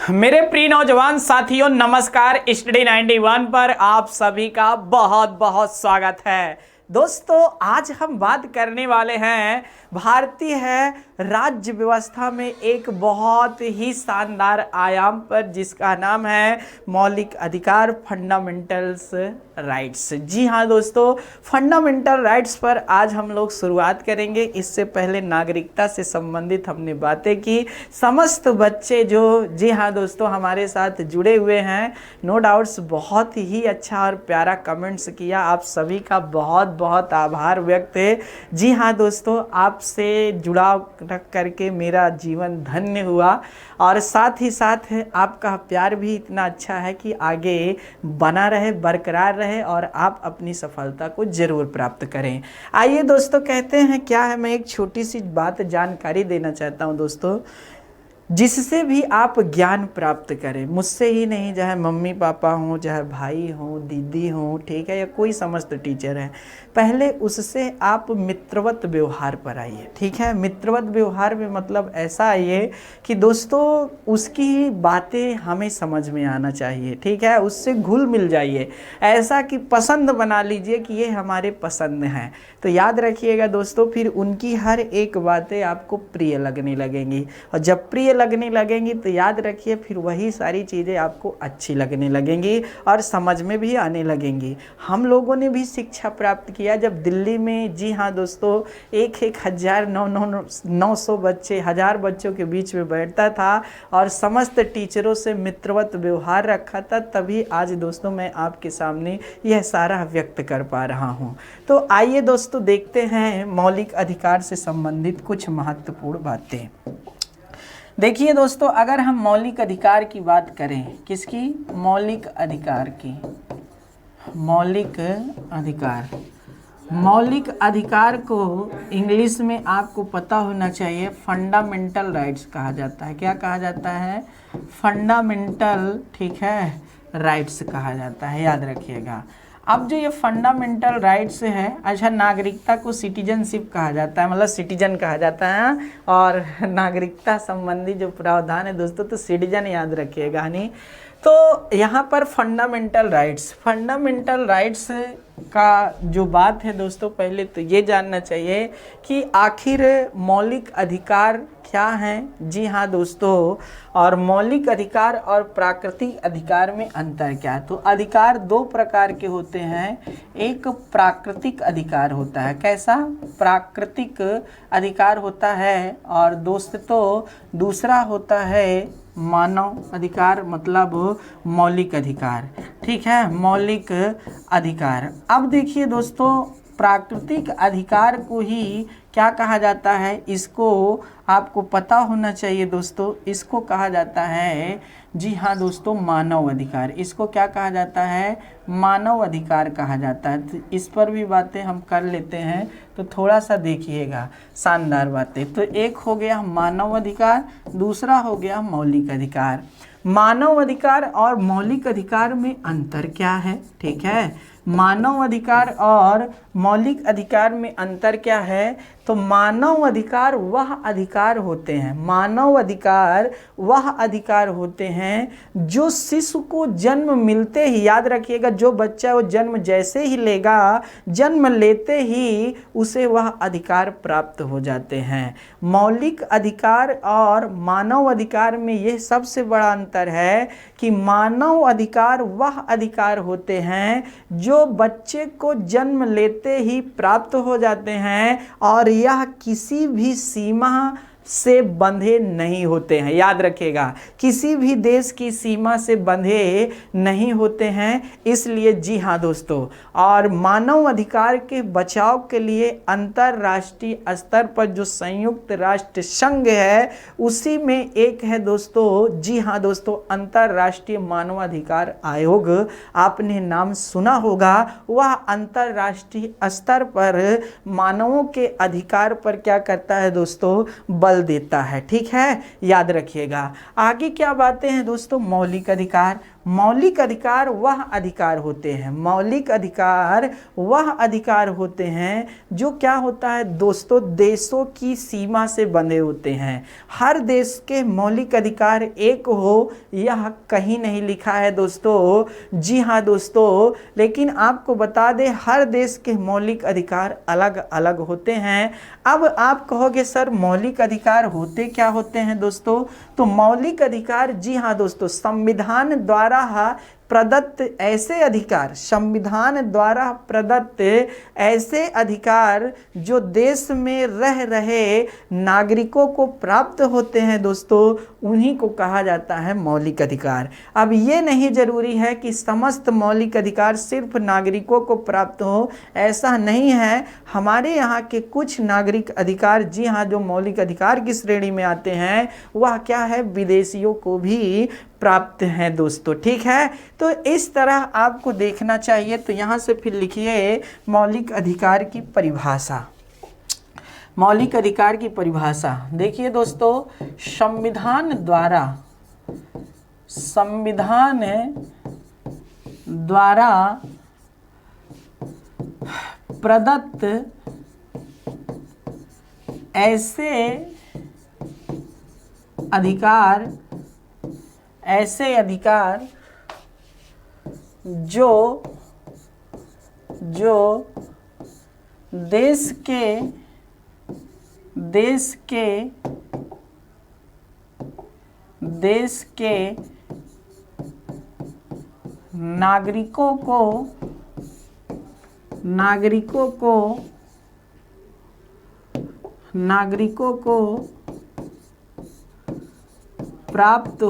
मेरे प्रिय नौजवान साथियों, नमस्कार। स्टडी 91 पर आप सभी का बहुत बहुत स्वागत है। दोस्तों, आज हम बात करने वाले हैं भारतीय राज्य व्यवस्था में एक बहुत ही शानदार आयाम पर, जिसका नाम है मौलिक अधिकार, फंडामेंटल्स राइट्स। जी हाँ दोस्तों, फंडामेंटल राइट्स पर आज हम लोग शुरुआत करेंगे। इससे पहले नागरिकता से संबंधित हमने बातें की। समस्त बच्चे जो जी हाँ दोस्तों हमारे साथ जुड़े हुए हैं, नो डाउट्स, बहुत ही अच्छा और प्यारा कमेंट्स किया। आप सभी का बहुत बहुत आभार व्यक्त है। जी हाँ दोस्तों, आपसे जुड़ाव रख करके मेरा जीवन धन्य हुआ और साथ ही साथ आपका प्यार भी इतना अच्छा है कि आगे बना रहे, बरकरार रहे और आप अपनी सफलता को जरूर प्राप्त करें। आइए दोस्तों, कहते हैं क्या है, मैं एक छोटी सी बात जानकारी देना चाहता हूं दोस्तों, जिससे भी आप ज्ञान प्राप्त करें। मुझसे ही नहीं, चाहे मम्मी पापा हों, चाहे भाई हों, दीदी हों, ठीक है, या कोई समस्त टीचर है, पहले उससे आप मित्रवत व्यवहार पर आइए। ठीक है, मित्रवत व्यवहार में मतलब ऐसा आइए कि दोस्तों उसकी बातें हमें समझ में आना चाहिए। ठीक है, उससे घुल मिल जाइए, ऐसा कि पसंद बना लीजिए कि ये हमारे पसंद हैं। तो याद रखिएगा दोस्तों, फिर उनकी हर एक बातें आपको प्रिय लगने लगेंगी और जब प्रिय लगने लगेंगी तो याद रखिए फिर वही सारी चीज़ें आपको अच्छी लगने लगेंगी और समझ में भी आने लगेंगी। हम लोगों ने भी शिक्षा प्राप्त किया जब दिल्ली में। जी हाँ दोस्तों, एक 900 बच्चे, 1000 बच्चों के बीच में बैठता था और समस्त टीचरों से मित्रवत व्यवहार रखा था, तभी आज दोस्तों मैं आपके सामने यह सारा व्यक्त कर पा रहा हूँ। तो आइए दोस्तों, देखते हैं मौलिक अधिकार से संबंधित कुछ महत्वपूर्ण बातें। देखिए दोस्तों, अगर हम मौलिक अधिकार की बात करें, किसकी? मौलिक अधिकार की। मौलिक अधिकार, मौलिक अधिकार को इंग्लिश में आपको पता होना चाहिए फंडामेंटल राइट्स कहा जाता है। क्या कहा जाता है? फंडामेंटल, ठीक है, राइट्स कहा जाता है, याद रखिएगा। अब जो ये फंडामेंटल राइट्स है, अच्छा, नागरिकता को सिटीजनशिप कहा जाता है, मतलब सिटीजन कहा जाता है, और नागरिकता संबंधी जो प्रावधान है दोस्तों, तो सिटीजन याद रखिएगा नहीं। तो यहाँ पर फंडामेंटल राइट्स का जो बात है दोस्तों, पहले तो ये जानना चाहिए कि आखिर मौलिक अधिकार क्या हैं। जी हाँ दोस्तों, और मौलिक अधिकार और प्राकृतिक अधिकार में अंतर क्या है? तो अधिकार दो प्रकार के होते हैं। एक प्राकृतिक अधिकार होता है, कैसा? प्राकृतिक अधिकार होता है, और दोस्तों दूसरा होता है मानव अधिकार, मतलब मौलिक अधिकार। ठीक है, मौलिक अधिकार। अब देखिए दोस्तों, प्राकृतिक अधिकार को ही क्या कहा जाता है? इसको आपको पता होना चाहिए दोस्तों, इसको कहा जाता है, जी हाँ दोस्तों, मानव अधिकार। इसको क्या कहा जाता है? मानव अधिकार कहा जाता है। तो इस पर भी बातें हम कर लेते हैं, तो थोड़ा सा देखिएगा, शानदार बातें। तो एक हो गया मानव अधिकार, दूसरा हो गया मौलिक अधिकार। मानव अधिकार और मौलिक अधिकार में अंतर क्या है? ठीक है, मानव अधिकार और मौलिक अधिकार में अंतर क्या है? तो मानव अधिकार वह अधिकार होते हैं, मानव अधिकार वह अधिकार होते हैं जो शिशु को जन्म मिलते ही, याद रखिएगा, जो बच्चा वो जन्म जैसे ही लेगा, जन्म लेते ही उसे वह अधिकार प्राप्त हो जाते हैं। मौलिक अधिकार और मानव अधिकार में यह सबसे बड़ा अंतर है कि मानव अधिकार वह अधिकार होते हैं जो बच्चे को जन्म लेते ही प्राप्त हो जाते हैं और यह किसी भी सीमा से बंधे नहीं होते हैं। याद रखिएगा, किसी भी देश की सीमा से बंधे नहीं होते हैं। इसलिए जी हाँ दोस्तों, और मानव अधिकार के बचाव के लिए अंतर्राष्ट्रीय स्तर पर जो संयुक्त राष्ट्र संघ है, उसी में एक है दोस्तों, जी हाँ दोस्तों, अंतर्राष्ट्रीय मानवाधिकार आयोग। आपने नाम सुना होगा। वह अंतर्राष्ट्रीय स्तर पर मानवों के अधिकार पर क्या करता है दोस्तों? बल देता है। ठीक है, याद रखिएगा। आगे क्या बातें हैं दोस्तों? मौलिक अधिकार। मौलिक अधिकार वह अधिकार होते हैं, मौलिक अधिकार वह अधिकार होते हैं जो क्या होता है दोस्तों, देशों की सीमा से बंधे होते हैं। हर देश के मौलिक अधिकार एक हो यह कहीं नहीं लिखा है दोस्तों। जी हाँ दोस्तों, लेकिन आपको बता दें हर देश के मौलिक अधिकार अलग अलग होते हैं। अब आप कहोगे सर मौलिक अधिकार होते क्या होते हैं दोस्तों? तो मौलिक अधिकार, जी हाँ दोस्तों, संविधान द्वारा प्रदत्त ऐसे अधिकार, संविधान द्वारा प्रदत्त ऐसे अधिकार जो देश में रह रहे नागरिकों को प्राप्त होते हैं दोस्तों, उन्हीं को कहा जाता है मौलिक अधिकार। अब ये नहीं जरूरी है कि समस्त मौलिक अधिकार सिर्फ नागरिकों को प्राप्त हो, ऐसा नहीं है। हमारे यहाँ के कुछ नागरिक अधिकार, जी हाँ, जो मौलिक अधिकार की श्रेणी में आते हैं वह क्या है, विदेशियों को भी प्राप्त हैं दोस्तों। ठीक है, तो इस तरह आपको देखना चाहिए। तो यहाँ से फिर लिखिए मौलिक अधिकार की परिभाषा। मौलिक अधिकार की परिभाषा देखिए दोस्तों, संविधान द्वारा प्रदत्त ऐसे अधिकार जो देश के नागरिकों को प्राप्त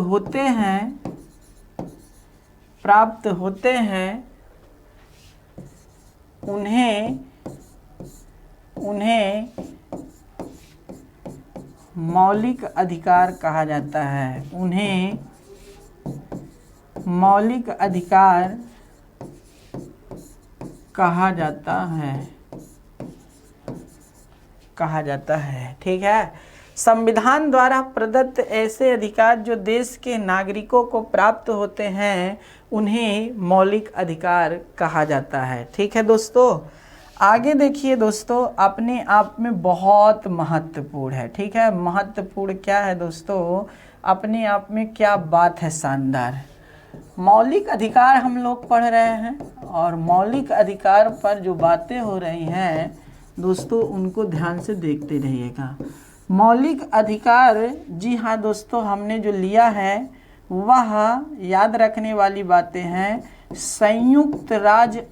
होते हैं उन्हें मौलिक अधिकार कहा जाता है। उन्हें मौलिक अधिकार कहा जाता है। ठीक है, संविधान द्वारा प्रदत्त ऐसे अधिकार जो देश के नागरिकों को प्राप्त होते हैं उन्हें मौलिक अधिकार कहा जाता है। ठीक है दोस्तों, आगे देखिए दोस्तों, अपने आप में बहुत महत्वपूर्ण है। ठीक है, महत्वपूर्ण क्या है दोस्तों, अपने आप में क्या बात है शानदार। मौलिक अधिकार हम लोग पढ़ रहे हैं और मौलिक अधिकार पर जो बातें हो रही हैं दोस्तों उनको ध्यान से देखते रहिएगा। मौलिक अधिकार, जी हाँ दोस्तों, हमने जो लिया है वह याद रखने वाली बातें हैं। संयुक्त राज्य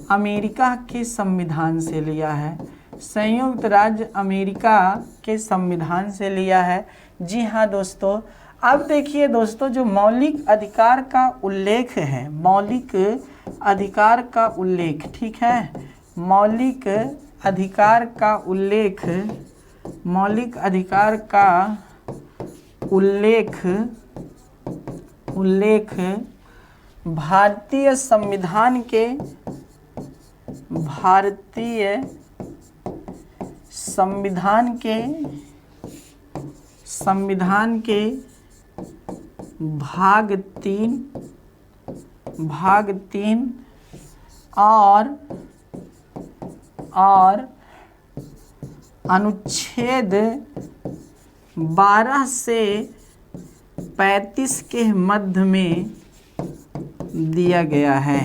अमेरिका के संविधान से लिया है। संयुक्त राज्य अमेरिका के संविधान से लिया है। जी हाँ दोस्तों, अब देखिए दोस्तों, जो मौलिक अधिकार का उल्लेख है, मौलिक अधिकार का उल्लेख, ठीक है, मौलिक अधिकार का उल्लेख भारतीय संविधान के भाग 3 और अनुच्छेद 12 से 35 के मध्य में दिया गया है।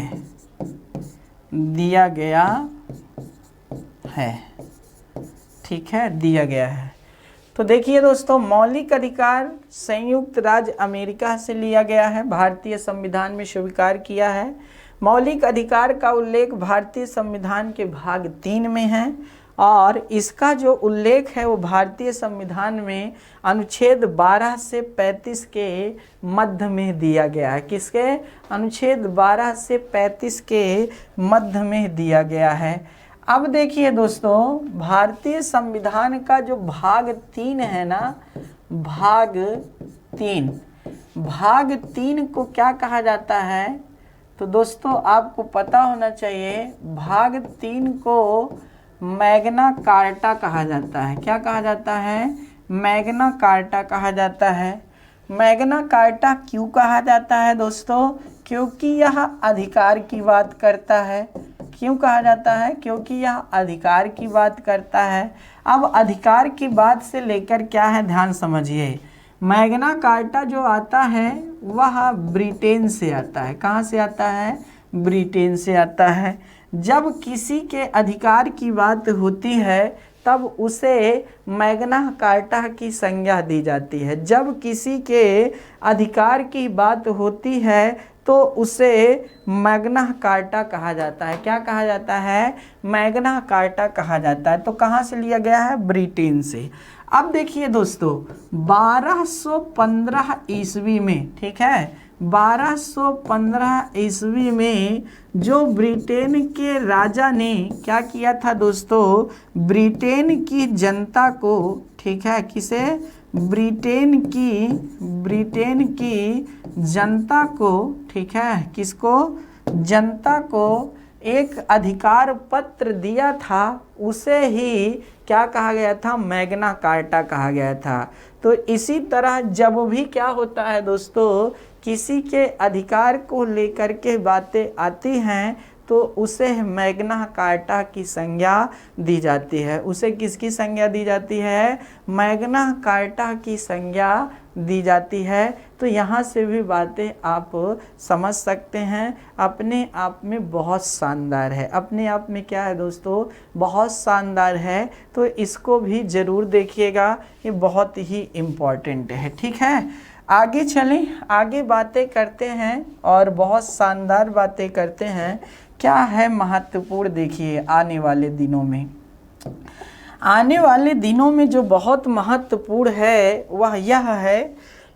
ठीक है, दिया गया है। तो देखिए दोस्तों, मौलिक अधिकार संयुक्त राज्य अमेरिका से लिया गया है, भारतीय संविधान में स्वीकार किया है। मौलिक अधिकार का उल्लेख भारतीय संविधान के भाग 3 में है और इसका जो उल्लेख है वो भारतीय संविधान में अनुच्छेद 12 से 35 के मध्य में दिया गया है। किसके? अनुच्छेद 12 से 35 के मध्य में दिया गया है। अब देखिए दोस्तों, भारतीय संविधान का जो भाग 3 है ना, भाग 3 को क्या कहा जाता है? तो दोस्तों आपको पता होना चाहिए, भाग 3 को मैग्ना कार्टा कहा जाता है। क्या कहा जाता है? मैग्ना कार्टा कहा जाता है। मैग्ना कार्टा क्यों कहा जाता है दोस्तों? क्योंकि यह अधिकार की बात करता है। क्यों कहा जाता है? क्योंकि यह अधिकार की बात करता है। अब अधिकार की बात से लेकर क्या है, ध्यान समझिए। मैग्ना कार्टा जो आता है वह ब्रिटेन से आता है। कहाँ से आता है? ब्रिटेन से आता है। जब किसी के अधिकार की बात होती है तब उसे मैग्ना कार्टा की संज्ञा दी जाती है। जब किसी के अधिकार की बात होती है तो उसे मैग्ना कार्टा कहा जाता है। क्या कहा जाता है? मैग्ना कार्टा कहा जाता है। तो कहाँ से लिया गया है? ब्रिटेन से। अब देखिए दोस्तों, 1215 ईस्वी में, ठीक है, 1215 ईस्वी में जो ब्रिटेन के राजा ने क्या किया था दोस्तों, ब्रिटेन की जनता को, ठीक है, किसे? ब्रिटेन की जनता को, ठीक है, किसको? जनता को एक अधिकार पत्र दिया था, उसे ही क्या कहा गया था? मैग्ना कार्टा कहा गया था। तो इसी तरह जब भी क्या होता है दोस्तों, किसी के अधिकार को लेकर के बातें आती हैं तो उसे मैग्ना कार्टा की संज्ञा दी जाती है। उसे किसकी संज्ञा दी जाती है? मैग्ना कार्टा की संज्ञा दी जाती है। तो यहाँ से भी बातें आप समझ सकते हैं। अपने आप में बहुत शानदार है। अपने आप में क्या है दोस्तों? बहुत शानदार है। तो इसको भी ज़रूर देखिएगा, ये बहुत ही इम्पॉर्टेंट है। ठीक है, आगे चलें, आगे बातें करते हैं और बहुत शानदार बातें करते हैं। क्या है महत्वपूर्ण, देखिए आने वाले दिनों में, आने वाले दिनों में जो बहुत महत्वपूर्ण है वह यह है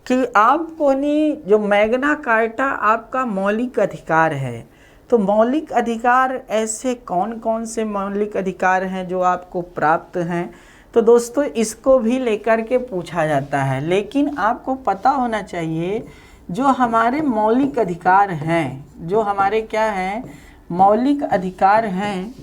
कि आपको नहीं, जो मैग्ना कार्टा आपका मौलिक अधिकार है, तो मौलिक अधिकार ऐसे कौन कौन से मौलिक अधिकार हैं जो आपको प्राप्त हैं? तो दोस्तों इसको भी लेकर के पूछा जाता है। लेकिन आपको पता होना चाहिए जो हमारे मौलिक अधिकार हैं, जो हमारे क्या हैं, मौलिक अधिकार हैं,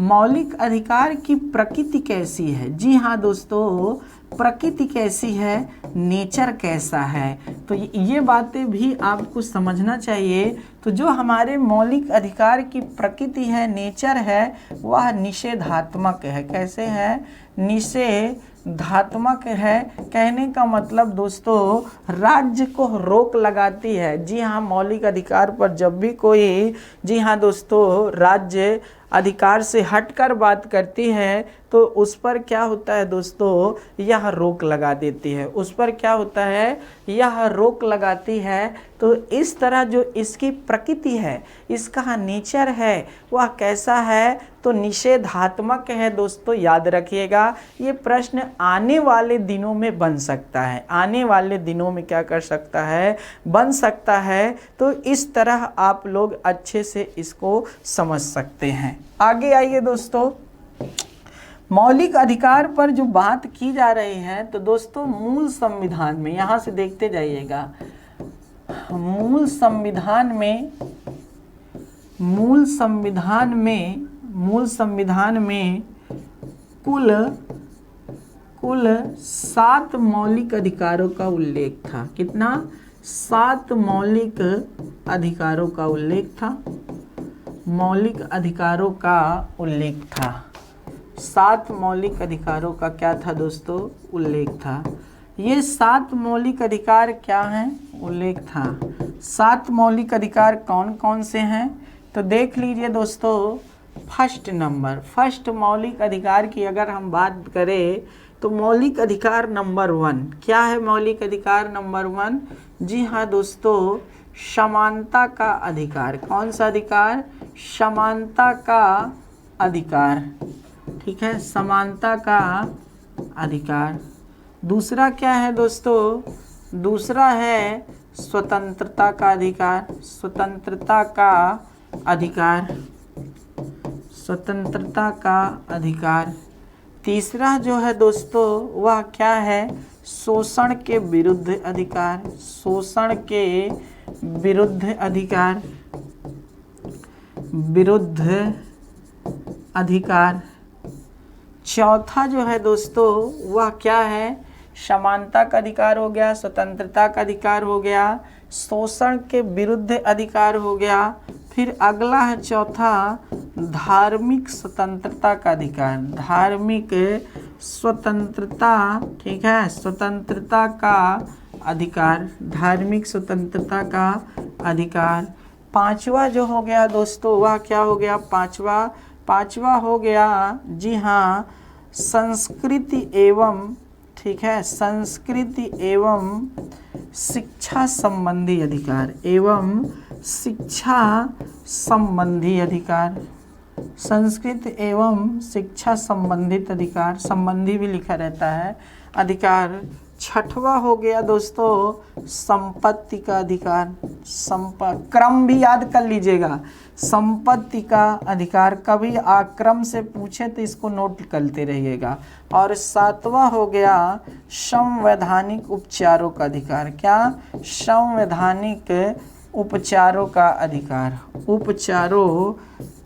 मौलिक अधिकार की प्रकृति कैसी है? जी हाँ दोस्तों, प्रकृति कैसी है, नेचर कैसा है, तो ये बातें भी आपको समझना चाहिए। तो जो हमारे मौलिक अधिकार की प्रकृति है, नेचर है, वह निषेधात्मक है। कैसे है? निषेधात्मक है। कहने का मतलब दोस्तों राज्य को रोक लगाती है। जी हाँ, मौलिक अधिकार पर जब भी कोई, जी हाँ दोस्तों, राज्य अधिकार से हटकर बात करती है तो उस पर क्या होता है दोस्तों, यह रोक लगा देती है। उस पर क्या होता है, यह रोक लगाती है। तो इस तरह जो इसकी प्रकृति है, इसका नेचर है, वह कैसा है? तो निषेधात्मक है दोस्तों, याद रखिएगा। ये प्रश्न आने वाले दिनों में बन सकता है, आने वाले दिनों में क्या कर सकता है, बन सकता है। तो इस तरह आप लोग अच्छे से इसको समझ सकते हैं। आगे आइए दोस्तों, मौलिक अधिकार पर जो बात की जा रही है, तो दोस्तों मूल संविधान में, यहाँ से देखते जाइएगा, मूल संविधान में कुल 7 मौलिक अधिकारों का उल्लेख था। कितना? 7 मौलिक अधिकारों का उल्लेख था। मौलिक अधिकारों का उल्लेख था। 7 मौलिक अधिकारों का क्या था दोस्तों? उल्लेख था। ये 7 मौलिक अधिकार क्या हैं? उल्लेख था। 7 मौलिक अधिकार कौन कौन से हैं? तो देख लीजिए दोस्तों, फर्स्ट मौलिक अधिकार की अगर हम बात करें तो मौलिक अधिकार नंबर 1 क्या है? मौलिक अधिकार नंबर 1, जी हाँ दोस्तों, समानता का अधिकार। कौन सा अधिकार? समानता का अधिकार। ठीक है, समानता का अधिकार। दूसरा क्या है दोस्तों? दूसरा है स्वतंत्रता का अधिकार। स्वतंत्रता का अधिकार। तीसरा जो है दोस्तों वह क्या है? शोषण के विरुद्ध अधिकार। शोषण के विरुद्ध अधिकार। चौथा जो है दोस्तों वह क्या है? समानता का अधिकार हो गया, स्वतंत्रता का अधिकार हो गया, शोषण के विरुद्ध अधिकार हो गया, फिर अगला है चौथा धार्मिक स्वतंत्रता का अधिकार, धार्मिक स्वतंत्रता, ठीक है, स्वतंत्रता का अधिकार, धार्मिक स्वतंत्रता का अधिकार। पांचवा जो हो गया दोस्तों वह क्या हो गया, पांचवा हो गया, जी हाँ, संस्कृति एवं, ठीक है, संस्कृति एवं शिक्षा संबंधी अधिकार, एवं शिक्षा संबंधी अधिकार, संस्कृति एवं शिक्षा संबंधित अधिकार, संबंधी भी लिखा रहता है, अधिकार। छठवा हो गया दोस्तों संपत्ति का अधिकार, क्रम भी याद कर लीजिएगा, संपत्ति का अधिकार, कभी क्रम से पूछे तो इसको नोट करते रहिएगा। और सातवां हो गया संवैधानिक उपचारों का अधिकार, क्या, संवैधानिक उपचारों का अधिकार, उपचारों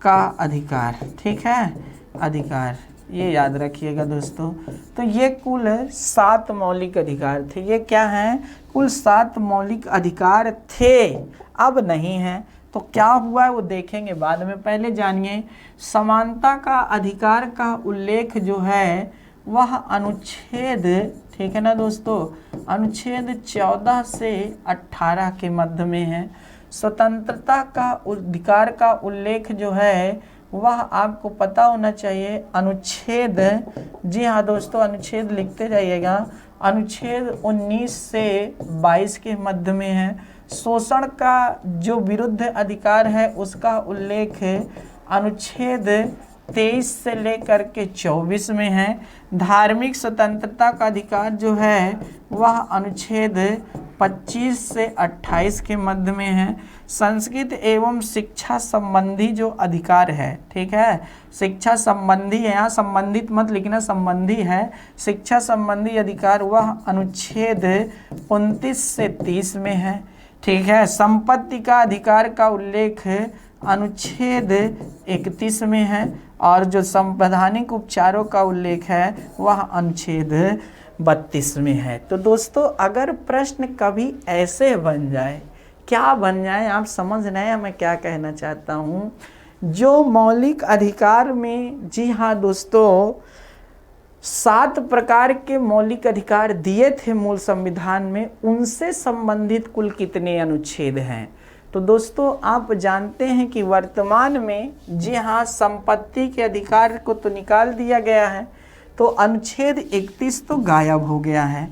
का अधिकार, ठीक है, अधिकार, ये याद रखिएगा दोस्तों। तो ये कुल 7 मौलिक अधिकार थे, ये क्या हैं, कुल 7 मौलिक अधिकार थे, अब नहीं हैं। तो क्या हुआ है वो देखेंगे बाद में, पहले जानिए समानता का अधिकार का उल्लेख जो है वह अनुच्छेद, ठीक है ना दोस्तों, अनुच्छेद 14 से 18 के मध्य में है। स्वतंत्रता का अधिकार का उल्लेख जो है वह आपको पता होना चाहिए, अनुच्छेद, जी हाँ दोस्तों, अनुच्छेद लिखते जाइएगा, अनुच्छेद 19 से 22 के मध्य में है। शोषण का जो विरुद्ध अधिकार है उसका उल्लेख अनुच्छेद 23 से लेकर के 24 में है। धार्मिक स्वतंत्रता का अधिकार जो है वह अनुच्छेद 25 से 28 के मध्य में है। संस्कृत एवं शिक्षा संबंधी जो अधिकार है, ठीक है, शिक्षा संबंधी है, यहाँ संबंधित मत लिखना, संबंधी है, शिक्षा संबंधी अधिकार वह अनुच्छेद 29 से 30 में है, ठीक है। संपत्ति का अधिकार का उल्लेख अनुच्छेद 31 में है और जो संवैधानिक उपचारों का उल्लेख है वह अनुच्छेद 32 में है। तो दोस्तों अगर प्रश्न कभी ऐसे बन जाए, क्या बन जाए, आप समझ रहे हैं मैं क्या कहना चाहता हूँ, जो मौलिक अधिकार में, जी हाँ दोस्तों, 7 प्रकार के मौलिक अधिकार दिए थे मूल संविधान में, उनसे संबंधित कुल कितने अनुच्छेद हैं। तो दोस्तों आप जानते हैं कि वर्तमान में, जी हाँ, संपत्ति के अधिकार को तो निकाल दिया गया है, तो अनुच्छेद 31 तो गायब हो गया है।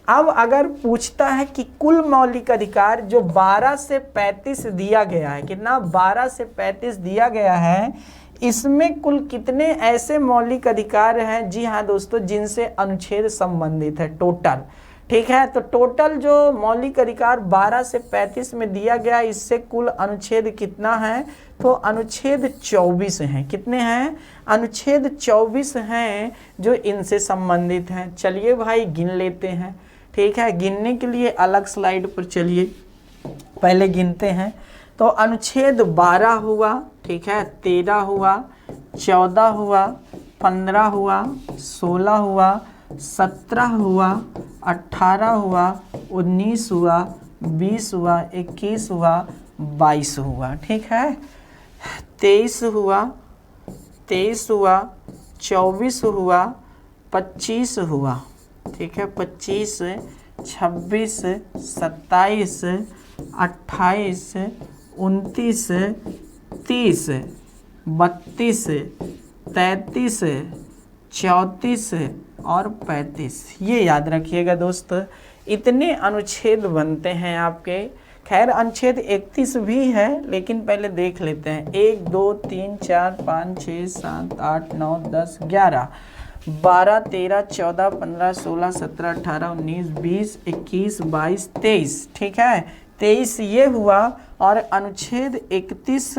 अब अगर पूछता है कि कुल मौलिक अधिकार जो 12 से 35 दिया गया है, कितना, 12 से 35 दिया गया है, इसमें कुल कितने ऐसे मौलिक अधिकार हैं, जी हाँ दोस्तों, जिनसे अनुच्छेद संबंधित है, टोटल, ठीक है। तो टोटल जो मौलिक अधिकार 12 से 35 में दिया गया, इससे कुल अनुच्छेद कितना है, तो अनुच्छेद 24 हैं। कितने हैं, अनुच्छेद 24 हैं जो इनसे संबंधित हैं। चलिए भाई गिन लेते हैं, ठीक है। गिनने के लिए अलग स्लाइड पर चलिए, पहले गिनते हैं। तो अनुच्छेद 12 हुआ, ठीक है, 13 हुआ, 14 हुआ, 15 हुआ, 16 हुआ, 17 हुआ, 18 हुआ, 19 हुआ, 20 हुआ, 21 हुआ, 22 हुआ, ठीक है, 23 हुआ, 24 हुआ, 25 हुआ, ठीक है, 25, 26, 27, 28, 29, 30, 32, 33, 34 और 35। ये याद रखिएगा दोस्त, इतने अनुच्छेद बनते हैं आपके। खैर अनुच्छेद 31 भी है, लेकिन पहले देख लेते हैं। 1 2 3 4 5 6 7 8 9 10 11 12 13 14 15 16 17 18 19 20 21 22 23, ठीक है, 23 ये हुआ। और अनुच्छेद 31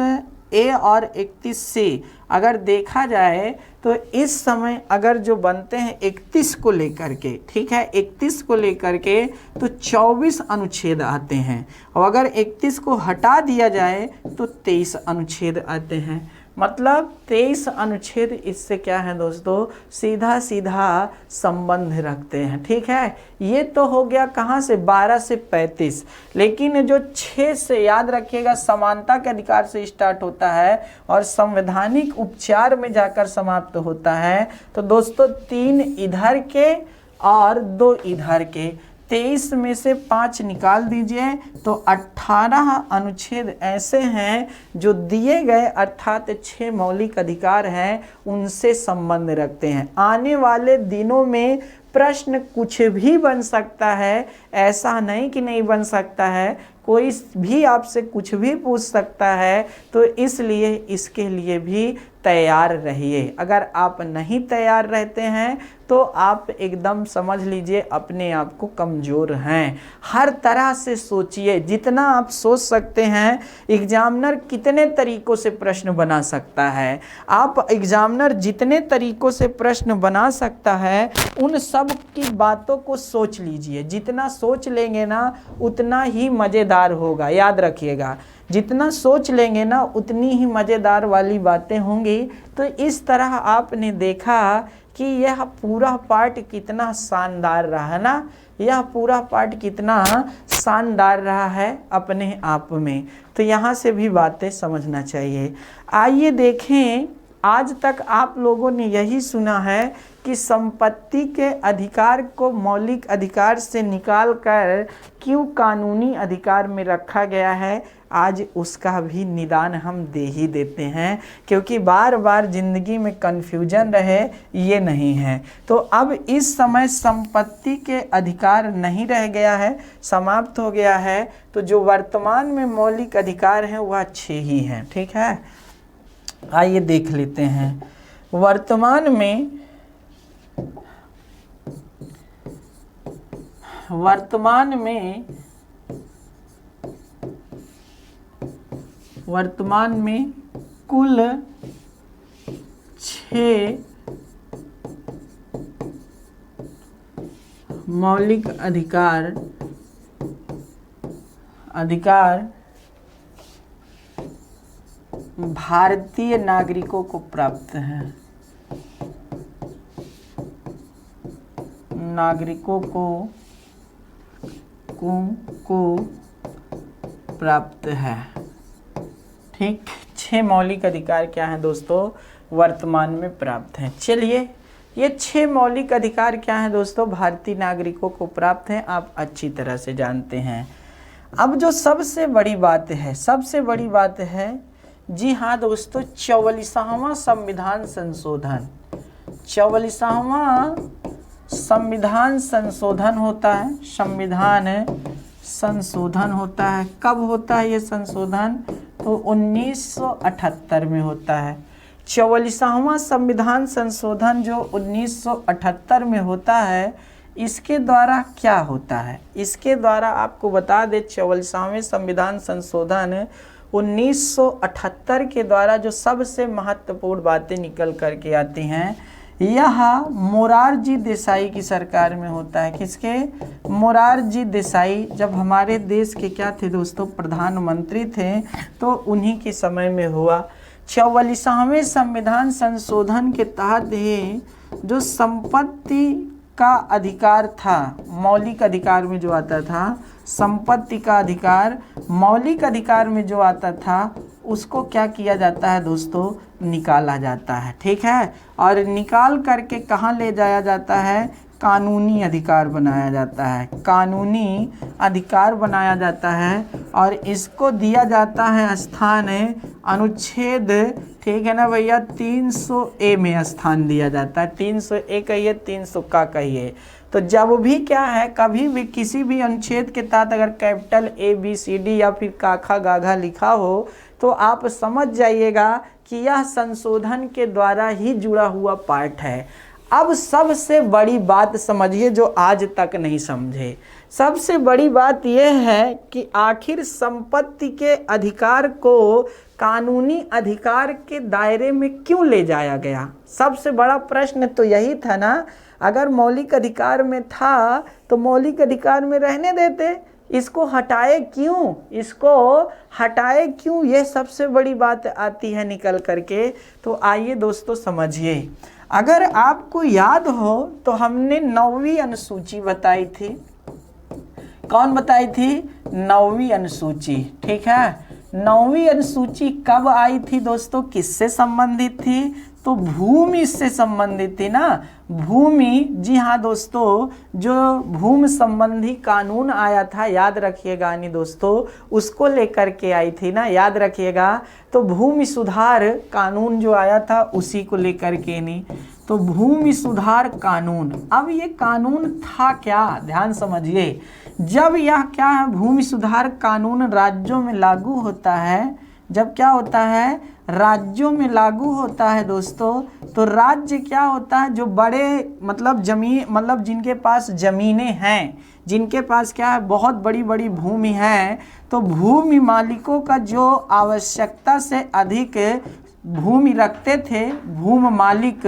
ए और 31 सी अगर देखा जाए तो इस समय अगर जो बनते हैं 31 को लेकर के, ठीक है, 31 को लेकर के तो 24 अनुच्छेद आते हैं, और अगर 31 को हटा दिया जाए तो 23 अनुच्छेद आते हैं। मतलब 23 अनुच्छेद इससे क्या है दोस्तों, सीधा सीधा संबंध रखते हैं। ठीक है, ये तो हो गया कहाँ से, 12 से 35। लेकिन जो 6 से याद रखिएगा, समानता के अधिकार से स्टार्ट होता है और संवैधानिक उपचार में जाकर समाप्त होता है। तो दोस्तों 3 इधर के और 2 इधर के, 23 में से 5 निकाल दीजिए तो 18 अनुच्छेद ऐसे हैं जो दिए गए अर्थात 6 मौलिक अधिकार हैं उनसे संबंध रखते हैं। आने वाले दिनों में प्रश्न कुछ भी बन सकता है, ऐसा नहीं कि नहीं बन सकता है, कोई भी आपसे कुछ भी पूछ सकता है। तो इसलिए इसके लिए भी तैयार रहिए। अगर आप नहीं तैयार रहते हैं तो आप एकदम समझ लीजिए अपने आप को कमज़ोर हैं। हर तरह से सोचिए, जितना आप सोच सकते हैं। एग्जामिनर कितने तरीक़ों से प्रश्न बना सकता है, आप एग्जामिनर जितने तरीक़ों से प्रश्न बना सकता है उन सब की बातों को सोच लीजिए। जितना सोच लेंगे ना उतना ही मज़ेदार होगा। याद रखिएगा, जितना सोच लेंगे ना उतनी ही मज़ेदार वाली बातें होंगी। तो इस तरह आपने देखा कि यह पूरा पार्ट कितना शानदार रहा है ना, यह पूरा पार्ट कितना शानदार रहा है अपने आप में। तो यहाँ से भी बातें समझना चाहिए। आइए देखें, आज तक आप लोगों ने यही सुना है कि संपत्ति के अधिकार को मौलिक अधिकार से निकालकर क्यों कानूनी अधिकार में रखा गया है। आज उसका भी निदान हम दे ही देते हैं, क्योंकि बार बार ज़िंदगी में कन्फ्यूजन रहे ये नहीं है। तो अब इस समय संपत्ति के अधिकार नहीं रह गया है, समाप्त हो गया है। तो जो वर्तमान में मौलिक अधिकार हैं वह 6 ही हैं। ठीक है, आइए देख लेते हैं। वर्तमान में कुल 6 मौलिक अधिकार भारतीय नागरिकों को प्राप्त हैं। नागरिकों को प्राप्त है। ठीक, 6 मौलिक अधिकार क्या हैं दोस्तों, वर्तमान में प्राप्त हैं। चलिए, ये 6 मौलिक अधिकार क्या हैं दोस्तों, भारतीय नागरिकों को प्राप्त हैं, आप अच्छी तरह से जानते हैं। अब जो सबसे बड़ी बात है, जी हाँ दोस्तों, 44वां संविधान संशोधन। 44वां संविधान संशोधन होता है, संविधान संशोधन होता है। कब होता है ये संशोधन, तो 1978 में होता है। 44वां संविधान संशोधन जो 1978 में होता है, इसके द्वारा क्या होता है, इसके द्वारा आपको बता दे, 44वें संविधान संशोधन 1978 के द्वारा जो सबसे महत्वपूर्ण बातें निकल करके आती हैं, यह मोरारजी देसाई की सरकार में होता है। किसके, मोरारजी देसाई जब हमारे देश के क्या थे दोस्तों, प्रधानमंत्री थे, तो उन्हीं के समय में हुआ। 44वें संविधान संशोधन के तहत ही जो संपत्ति का अधिकार था, मौलिक अधिकार में जो आता था, संपत्ति का अधिकार मौलिक अधिकार में जो आता था, उसको क्या किया जाता है दोस्तों, निकाला जाता है। ठीक है, और निकाल करके कहाँ ले जाया जाता है, कानूनी अधिकार बनाया जाता है। कानूनी अधिकार बनाया जाता है और इसको दिया जाता है स्थान अनुच्छेद, ठीक है ना भैया, 300A में स्थान दिया जाता है। 300A कहिए, 300 का कहिए। तो जब भी क्या है, कभी भी किसी भी अनुच्छेद के तहत अगर कैपिटल ABCD या फिर काखा गाघा लिखा हो तो आप समझ जाइएगा कि यह संशोधन के द्वारा ही जुड़ा हुआ पार्ट है। अब सबसे बड़ी बात समझिए जो आज तक नहीं समझे। सबसे बड़ी बात यह है कि आखिर संपत्ति के अधिकार को कानूनी अधिकार के दायरे में क्यों ले जाया गया। सबसे बड़ा प्रश्न तो यही था ना। अगर मौलिक अधिकार में था तो मौलिक अधिकार में रहने देते, इसको हटाए क्यों, इसको हटाए क्यों, ये सबसे बड़ी बात आती है निकल करके। तो आइए दोस्तों समझिए। अगर आपको याद हो तो हमने 9वीं अनुसूची बताई थी। कौन बताई थी? 9वीं अनुसूची। ठीक है, 9वीं अनुसूची कब आई थी दोस्तों, किससे संबंधित थी? तो भूमि से संबंधित थी ना। भूमि, जी हाँ दोस्तों, जो भूमि संबंधी कानून आया था, याद रखिएगा नहीं दोस्तों, उसको लेकर के आई थी ना, याद रखिएगा। तो भूमि सुधार कानून जो आया था उसी को लेकर के नहीं। तो भूमि सुधार कानून, अब ये कानून था क्या, ध्यान समझिए। जब यह क्या है, भूमि सुधार कानून राज्यों में लागू होता है, जब क्या होता है, राज्यों में लागू होता है दोस्तों, तो राज्य क्या होता है, जो बड़े मतलब जमीन, मतलब जिनके पास जमीनें हैं, जिनके पास क्या है, बहुत बड़ी बड़ी भूमि है, तो भूमि मालिकों का जो आवश्यकता से अधिक भूमि रखते थे, भूमि मालिक,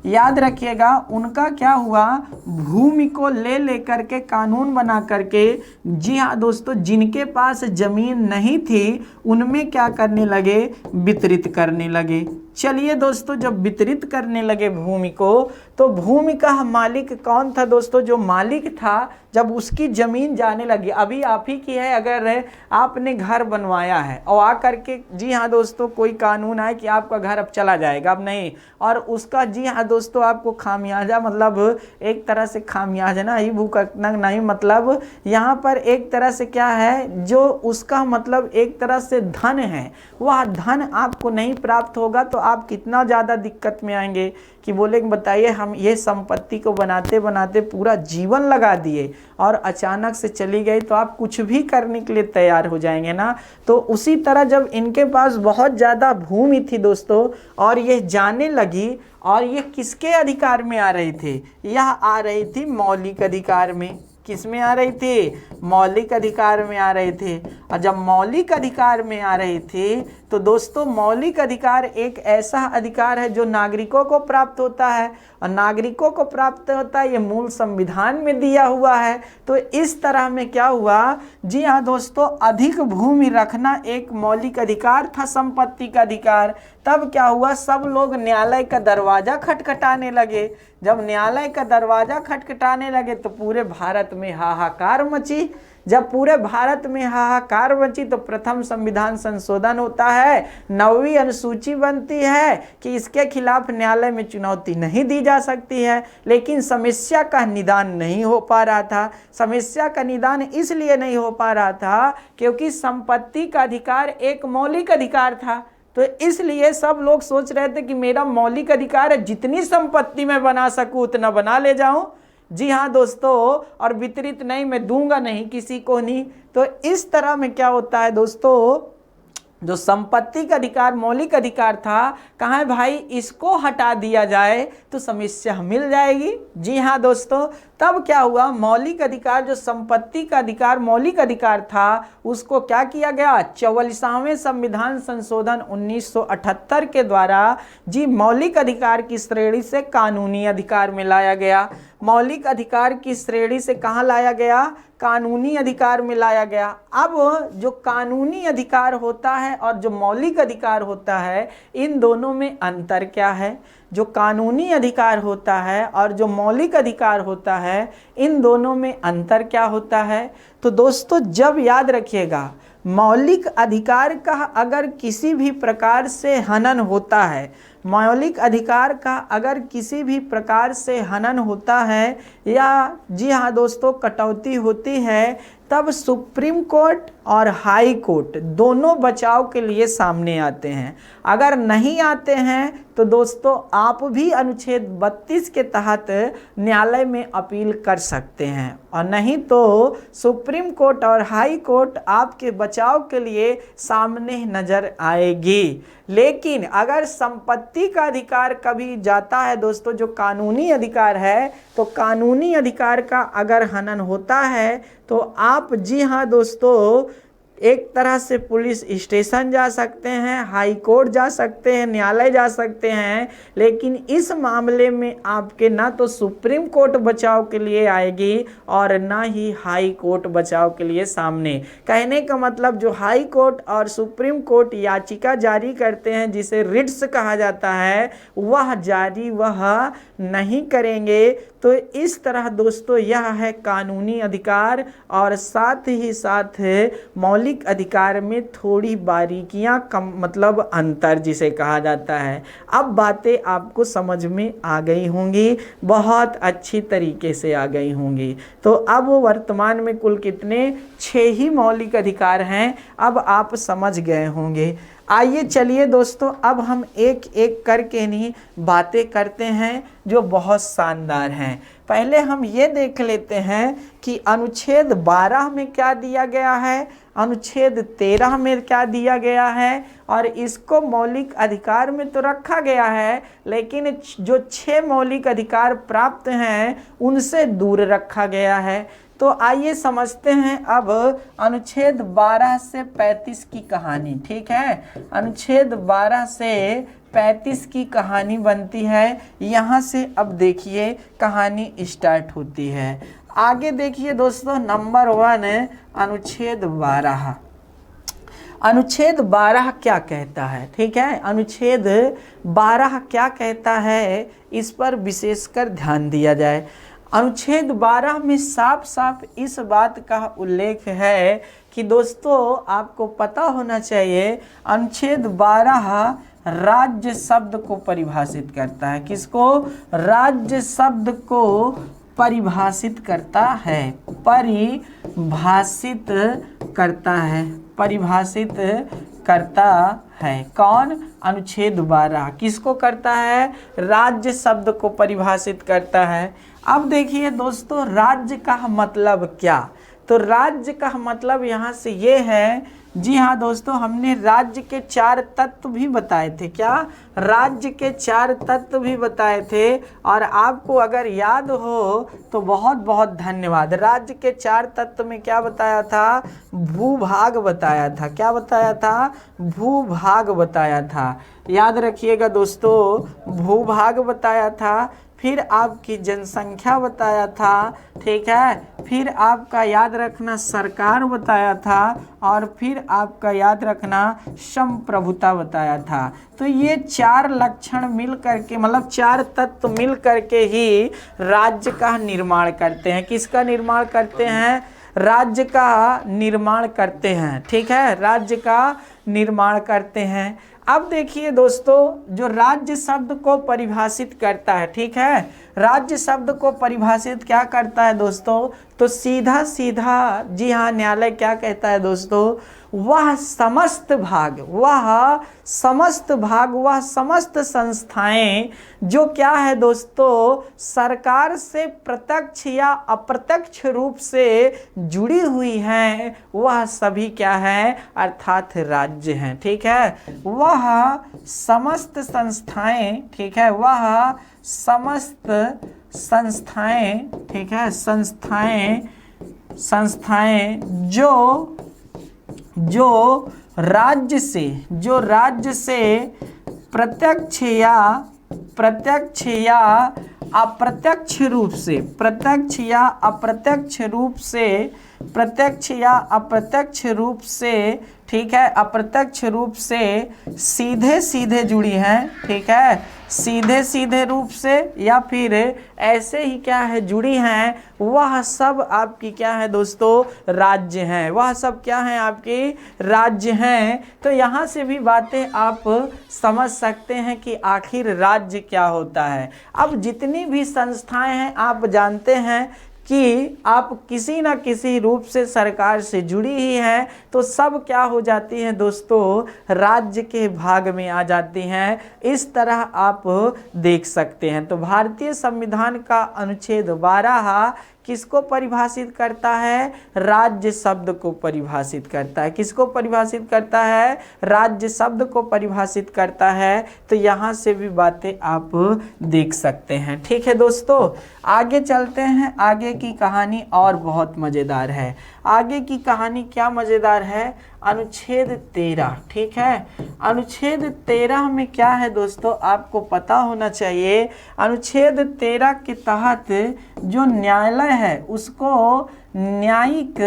याद रखिएगा, उनका क्या हुआ, भूमि को ले लेकर के कानून बना करके, जी हाँ दोस्तों, जिनके पास जमीन नहीं थी उनमें क्या करने लगे, वितरित करने लगे। चलिए दोस्तों, जब वितरित करने लगे भूमि को, तो भूमि का मालिक कौन था दोस्तों, जो मालिक था, जब उसकी जमीन जाने लगी, अभी आप ही की है, अगर आपने घर बनवाया है और आकर के, जी हाँ दोस्तों, कोई कानून आए कि आपका घर अब चला जाएगा, अब नहीं, और उसका, जी हाँ दोस्तों, आपको खामियाजा, मतलब एक तरह से खामियाजा ना ही भुगतना नहीं, मतलब यहाँ पर एक तरह से क्या है, जो उसका मतलब एक तरह से धन है, वह धन आपको नहीं प्राप्त होगा, तो आप कितना ज़्यादा दिक्कत में आएंगे कि बोले बताइए, हम ये संपत्ति को बनाते बनाते पूरा जीवन लगा दिए और अचानक से चली गई, तो आप कुछ भी करने के लिए तैयार हो जाएंगे ना। तो उसी तरह जब इनके पास बहुत ज़्यादा भूमि थी दोस्तों, और ये जाने लगी, और ये किसके अधिकार में आ रही थी, यह आ रही थी मौलिक अधिकार में। किस में आ रही थी? मौलिक अधिकार में आ रही थी। और जब मौलिक अधिकार में आ रही थी, तो दोस्तों मौलिक अधिकार एक ऐसा अधिकार है जो नागरिकों को प्राप्त होता है, और नागरिकों को प्राप्त होता है, ये मूल संविधान में दिया हुआ है। तो इस तरह में क्या हुआ, जी हाँ दोस्तों, अधिक भूमि रखना एक मौलिक अधिकार था, संपत्ति का अधिकार। तब क्या हुआ, सब लोग न्यायालय का दरवाजा खटखटाने लगे। जब न्यायालय का दरवाजा खटखटाने लगे तो पूरे भारत में हाहाकार मची। जब पूरे भारत में हाहाकार मची तो प्रथम संविधान संशोधन होता है, 9वीं अनुसूची बनती है कि इसके खिलाफ न्यायालय में चुनौती नहीं दी जा सकती है। लेकिन समस्या का निदान नहीं हो पा रहा था। समस्या का निदान इसलिए नहीं हो पा रहा था क्योंकि संपत्ति का अधिकार एक मौलिक अधिकार था। तो इसलिए सब लोग सोच रहे थे कि मेरा मौलिक अधिकार है, जितनी संपत्ति मैं बना सकूं उतना बना ले जाऊं। जी हाँ दोस्तों, और वितरित नहीं, मैं दूंगा नहीं किसी को नहीं। तो इस तरह में क्या होता है दोस्तों, जो संपत्ति का अधिकार मौलिक अधिकार था, कहाँ है भाई, इसको हटा दिया जाए तो समस्या मिल जाएगी। जी हाँ दोस्तों, तब क्या हुआ, मौलिक अधिकार, जो संपत्ति का अधिकार मौलिक अधिकार था, उसको क्या किया गया, 44वें संविधान संशोधन 1978 के द्वारा जी मौलिक अधिकार की श्रेणी से कानूनी अधिकार में लाया गया। मौलिक अधिकार की श्रेणी से कहाँ लाया गया, कानूनी अधिकार में लाया गया। अब जो कानूनी अधिकार होता है और जो मौलिक अधिकार होता है, इन दोनों में अंतर क्या है। जो कानूनी अधिकार होता है और जो मौलिक अधिकार होता है, इन दोनों में अंतर क्या होता है। तो दोस्तों जब याद रखिएगा, मौलिक अधिकार का अगर किसी भी प्रकार से हनन होता है, मौलिक अधिकार का अगर किसी भी प्रकार से हनन होता है या जी हाँ दोस्तों कटौती होती है, तब सुप्रीम कोर्ट और हाई कोर्ट दोनों बचाव के लिए सामने आते हैं। अगर नहीं आते हैं तो दोस्तों आप भी अनुच्छेद 32 के तहत न्यायालय में अपील कर सकते हैं, और नहीं तो सुप्रीम कोर्ट और हाई कोर्ट आपके बचाव के लिए सामने नजर आएगी। लेकिन अगर संपत्ति का अधिकार कभी जाता है दोस्तों, जो कानूनी अधिकार है, तो कानूनी अधिकार का अगर हनन होता है तो आप जी हाँ दोस्तों एक तरह से पुलिस स्टेशन जा सकते हैं, हाई कोर्ट जा सकते हैं, न्यायालय जा सकते हैं, लेकिन इस मामले में आपके ना तो सुप्रीम कोर्ट बचाव के लिए आएगी और ना ही हाई कोर्ट बचाव के लिए सामने। कहने का मतलब जो हाई कोर्ट और सुप्रीम कोर्ट याचिका जारी करते हैं, जिसे रिट्स कहा जाता है, वह जारी वह नहीं करेंगे। तो इस तरह दोस्तों यह है कानूनी अधिकार और साथ ही साथ मौलिक अधिकार में थोड़ी बारीकियां कम, मतलब अंतर जिसे कहा जाता है। अब बातें आपको समझ में आ गई होंगी, बहुत अच्छी तरीके से आ गई होंगी। तो अब वर्तमान में कुल कितने 6 ही मौलिक अधिकार हैं, अब आप समझ गए होंगे। आइए चलिए दोस्तों, अब हम एक एक करके नहीं बातें करते हैं जो बहुत शानदार हैं। पहले हम ये देख लेते हैं कि अनुच्छेद 12 में क्या दिया गया है, अनुच्छेद 13 में क्या दिया गया है, और इसको मौलिक अधिकार में तो रखा गया है, लेकिन जो 6 मौलिक अधिकार प्राप्त हैं उनसे दूर रखा गया है। तो आइए समझते हैं अब अनुच्छेद 12 से 35 की कहानी। ठीक है, अनुच्छेद 12 से 35 की कहानी बनती है। यहाँ से अब देखिए कहानी स्टार्ट होती है। आगे देखिए दोस्तों, नंबर 1 अनुच्छेद 12। अनुच्छेद 12 क्या कहता है? ठीक है, अनुच्छेद 12 क्या कहता है, इस पर विशेषकर ध्यान दिया जाए। अनुच्छेद 12 में साफ साफ इस बात का उल्लेख है कि दोस्तों आपको पता होना चाहिए, अनुच्छेद 12 राज्य शब्द को परिभाषित करता है। किसको? राज्य शब्द को परिभाषित करता है, परिभाषित करता है, परिभाषित करता है। कौन? अनुच्छेद 12 किसको करता है? राज्य शब्द को परिभाषित करता है। अब देखिए दोस्तों, राज्य का मतलब क्या? तो राज्य का मतलब यहाँ से ये है, जी हाँ दोस्तों, हमने राज्य के 4 तत्व भी बताए थे। क्या? राज्य के 4 तत्व भी बताए थे, और आपको अगर याद हो तो बहुत बहुत धन्यवाद। राज्य के 4 तत्व में क्या बताया था? भूभाग बताया था। क्या बताया था? भूभाग बताया था। याद रखिएगा दोस्तों, भूभाग बताया था, फिर आपकी जनसंख्या बताया था। ठीक है, फिर आपका याद रखना सरकार बताया था, और फिर आपका याद रखना संप्रभुता बताया था। तो ये 4 लक्षण मिल करके, मतलब 4 तत्व मिल करके ही राज्य का निर्माण करते हैं। किसका निर्माण करते हैं? राज्य का निर्माण करते हैं। ठीक है, राज्य का निर्माण करते हैं। अब देखिए दोस्तों, जो राज्य शब्द को परिभाषित करता है, ठीक है, राज्य शब्द को परिभाषित क्या करता है दोस्तों? तो सीधा सीधा, जी हाँ, न्यायालय क्या कहता है दोस्तों? वह समस्त भाग, वह समस्त भाग, वह समस्त संस्थाएं जो क्या है दोस्तों, सरकार से प्रत्यक्ष या अप्रत्यक्ष रूप से जुड़ी हुई हैं, वह सभी क्या है? अर्थात राज्य हैं। ठीक है, वह समस्त संस्थाएं, ठीक है, वह समस्त संस्थाएं, ठीक है, संस्थाएं जो राज्य से प्रत्यक्ष या अप्रत्यक्ष रूप से, ठीक है, अप्रत्यक्ष रूप से सीधे सीधे जुड़ी हैं। ठीक है, सीधे सीधे रूप से या फिर ऐसे ही क्या है, जुड़ी हैं, वह सब आपकी क्या है दोस्तों? राज्य हैं। वह सब क्या हैं? आपकी राज्य हैं। तो यहाँ से भी बातें आप समझ सकते हैं कि आखिर राज्य क्या होता है। अब जितनी भी संस्थाएं हैं, आप जानते हैं कि आप किसी न किसी रूप से सरकार से जुड़ी ही हैं, तो सब क्या हो जाती हैं दोस्तों? राज्य के भाग में आ जाती हैं। इस तरह आप देख सकते हैं। तो भारतीय संविधान का अनुच्छेद 12 किसको परिभाषित करता है? राज्य शब्द को परिभाषित करता है। किसको परिभाषित करता है? राज्य शब्द को परिभाषित करता है। तो यहाँ से भी बातें आप देख सकते हैं। ठीक है दोस्तों, आगे चलते हैं। आगे की कहानी और बहुत मज़ेदार है। आगे की कहानी क्या मज़ेदार है? अनुच्छेद 13। ठीक है, अनुच्छेद 13 में क्या है दोस्तों, आपको पता होना चाहिए। अनुच्छेद 13 के तहत जो न्यायालय है उसको न्यायिक,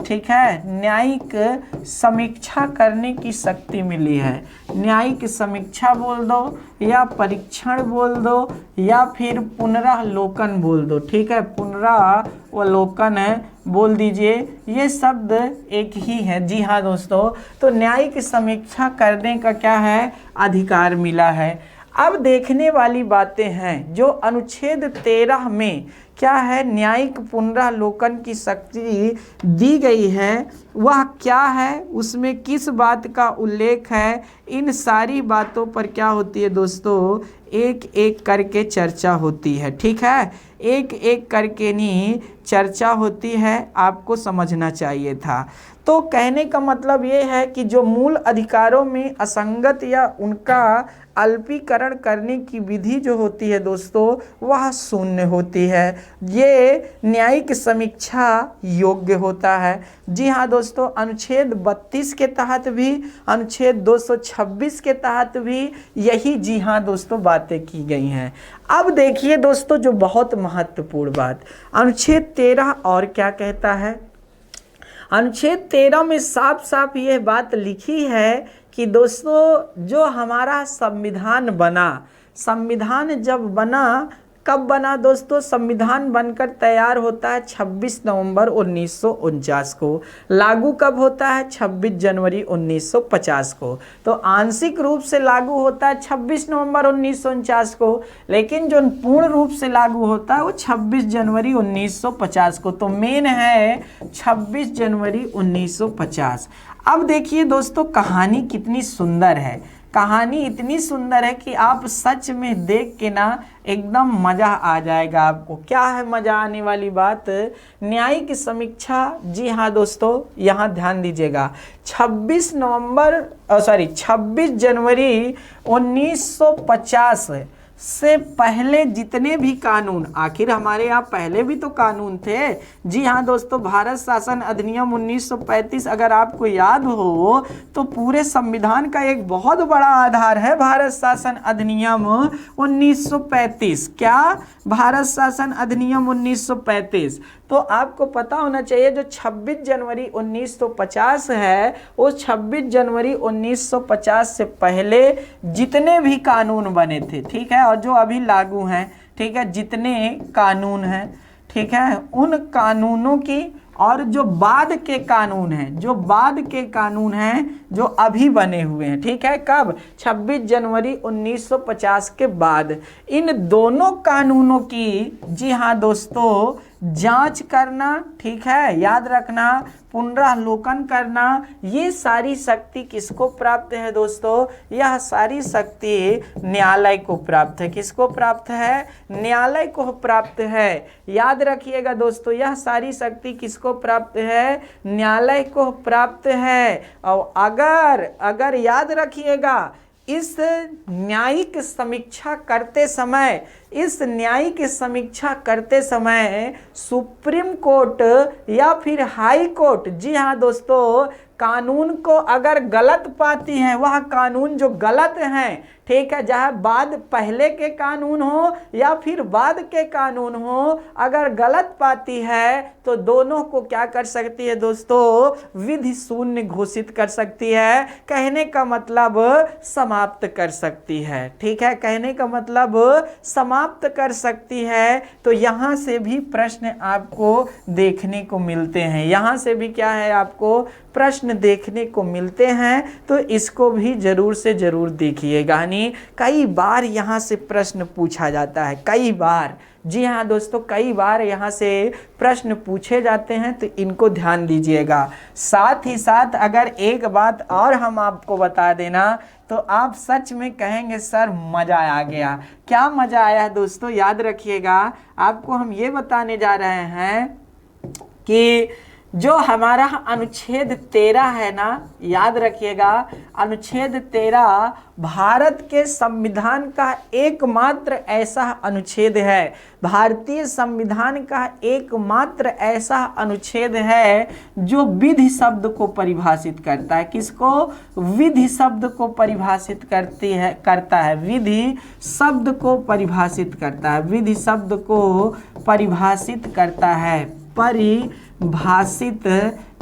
ठीक है, न्यायिक समीक्षा करने की शक्ति मिली है। न्यायिक समीक्षा बोल दो या परीक्षण बोल दो या फिर पुनरावलोकन बोल दो। ठीक है, पुनरावलोकन है बोल दीजिए, ये शब्द एक ही है। जी हाँ दोस्तों, तो न्यायिक समीक्षा करने का क्या है? अधिकार मिला है। अब देखने वाली बातें हैं, जो अनुच्छेद 13 में क्या है, न्यायिक पुनरावलोकन की शक्ति दी गई है, वह क्या है, उसमें किस बात का उल्लेख है, इन सारी बातों पर क्या होती है दोस्तों, एक एक करके चर्चा होती है। ठीक है, एक एक करके नहीं चर्चा होती है, आपको समझना चाहिए था। तो कहने का मतलब ये है कि जो मूल अधिकारों में असंगत या उनका अल्पीकरण करने की विधि जो होती है दोस्तों, वह शून्य होती है। ये न्यायिक समीक्षा योग्य होता है। जी हाँ दोस्तों, अनुच्छेद 32 के तहत भी, अनुच्छेद 226 के तहत भी यही, जी हाँ दोस्तों, बातें की गई हैं। अब देखिए दोस्तों, जो बहुत महत्वपूर्ण बात, अनुच्छेद 13 और क्या कहता है? अनुच्छेद 13 में साफ साफ ये बात लिखी है कि दोस्तों, जो हमारा संविधान बना, संविधान जब बना, कब बना दोस्तों? संविधान बनकर तैयार होता है 26 नवंबर 1949 को। लागू कब होता है? 26 जनवरी 1950 को। तो आंशिक रूप से लागू होता है 26 नवंबर 1949 को, लेकिन जो पूर्ण रूप से लागू होता है वो 26 जनवरी 1950 को। तो मेन है 26 जनवरी 1950। अब देखिए दोस्तों, कहानी कितनी सुंदर है। कहानी इतनी सुंदर है कि आप सच में देख के ना एकदम मज़ा आ जाएगा आपको। क्या है मज़ा आने वाली बात? न्यायिक समीक्षा। जी हाँ दोस्तों, यहाँ ध्यान दीजिएगा। 26 जनवरी 1950 से पहले जितने भी कानून, आखिर हमारे यहाँ पहले भी तो कानून थे। जी हाँ दोस्तों, भारत शासन अधिनियम 1935 अगर आपको याद हो तो पूरे संविधान का एक बहुत बड़ा आधार है भारत शासन अधिनियम 1935। क्या? भारत शासन अधिनियम 1935। तो आपको पता होना चाहिए, जो 26 जनवरी 1950 है, वो 26 जनवरी 1950 से पहले जितने भी कानून बने थे, ठीक है, और जो अभी लागू हैं, ठीक है, जितने कानून हैं, ठीक है, उन कानूनों की, और जो बाद के कानून हैं, जो बाद के कानून हैं जो अभी बने हुए हैं, ठीक है, कब? 26 जनवरी 1950 के बाद, इन दोनों कानूनों की, जी हाँ दोस्तों, जांच करना, ठीक है, याद रखना, पुनरावलोकन करना, ये सारी शक्ति किसको प्राप्त है दोस्तों? यह सारी शक्ति न्यायालय को प्राप्त है। किसको प्राप्त है? न्यायालय को प्राप्त है। याद रखिएगा दोस्तों, यह सारी शक्ति किसको प्राप्त है? न्यायालय को प्राप्त है। और अगर याद रखिएगा, इस न्यायिक समीक्षा करते समय सुप्रीम कोर्ट या फिर हाई कोर्ट, जी हाँ दोस्तों, कानून को अगर गलत पाती है, वह कानून जो गलत हैं, ठीक है, चाहे बाद पहले के कानून हो या फिर बाद के कानून हो, अगर गलत पाती है तो दोनों को क्या कर सकती है दोस्तों? विधि शून्य घोषित कर सकती है। कहने का मतलब समाप्त कर सकती है। ठीक है, कहने का मतलब समाप्त कर सकती है। तो यहाँ से भी प्रश्न आपको देखने को मिलते हैं। यहाँ से भी क्या है, आपको प्रश्न देखने को मिलते हैं। तो इसको भी जरूर से जरूर देखिएगा। कई बार यहाँ से प्रश्न पूछा जाता है, कई बार। जी हाँ दोस्तों, कई बार यहाँ से प्रश्न पूछे जाते हैं, तो इनको ध्यान दीजिएगा। साथ ही साथ अगर एक बात और हम आपको बता देना, तो आप सच में कहेंगे सर मज़ा आ गया। क्या मज़ा आया है दोस्तों, याद रखिएगा। आपको हम ये बताने जा रहे हैं कि जो हमारा अनुच्छेद 13 है ना, याद रखिएगा, अनुच्छेद 13 भारत के संविधान का एकमात्र ऐसा अनुच्छेद है, भारतीय संविधान का एकमात्र ऐसा अनुच्छेद है जो विधि शब्द को परिभाषित करता है। किसको? विधि शब्द को परिभाषित करता है, विधि शब्द को परिभाषित करता है, विधि शब्द को परिभाषित करता है, परिभाषित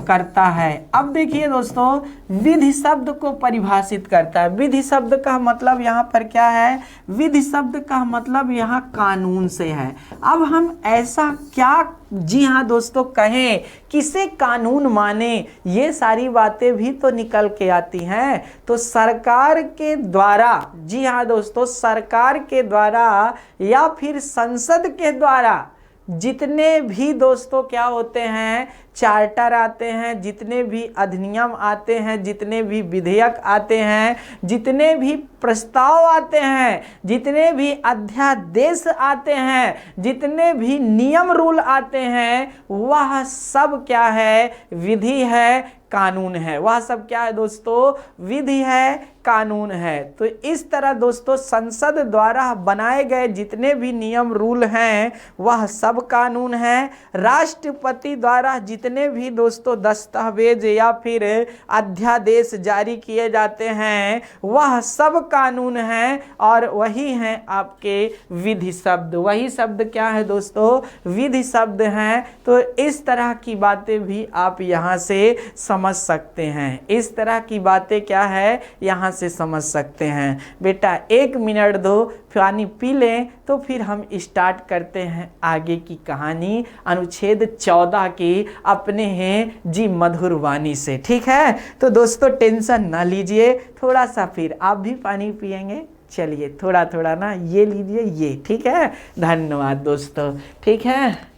करता है। अब देखिए दोस्तों, विधि शब्द को परिभाषित करता है। विधि शब्द का मतलब यहाँ पर क्या है? विधि शब्द का मतलब यहाँ कानून से है। अब हम ऐसा क्या, जी हाँ दोस्तों, कहें, किसे कानून माने, ये सारी बातें भी तो निकल के आती हैं। तो सरकार के द्वारा, जी हाँ दोस्तों, सरकार के द्वारा या फिर संसद के द्वारा जितने भी दोस्तों क्या होते हैं, चार्टर आते हैं, जितने भी अधिनियम आते हैं, जितने भी विधेयक आते हैं, जितने भी प्रस्ताव आते हैं, जितने भी अध्यादेश आते हैं, जितने भी नियम रूल आते हैं, वह सब क्या है? विधि है, कानून है। वह सब क्या है दोस्तों? विधि है, कानून है। तो इस तरह दोस्तों संसद द्वारा बनाए गए जितने भी नियम रूल हैं वह सब कानून है। राष्ट्रपति द्वारा जितने भी दोस्तों दस्तावेज या फिर अध्यादेश जारी किए जाते हैं वह सब कानून है, और वही हैं आपके विधि शब्द। वही शब्द क्या है दोस्तों? विधि शब्द हैं। तो इस तरह की बातें भी आप यहाँ से समझ सकते हैं। इस तरह की बातें क्या है, यहाँ से समझ सकते हैं। बेटा 1 मिनट दो, पानी पी लें, तो फिर हम स्टार्ट करते हैं आगे की कहानी अनुच्छेद 14 की अपने हैं जी मधुर वाणी से। ठीक है, तो दोस्तों टेंशन ना लीजिए, थोड़ा सा फिर आप भी पानी पिएंगे। चलिए थोड़ा थोड़ा ना ये लीजिए, ये ठीक है। धन्यवाद दोस्तों, ठीक है।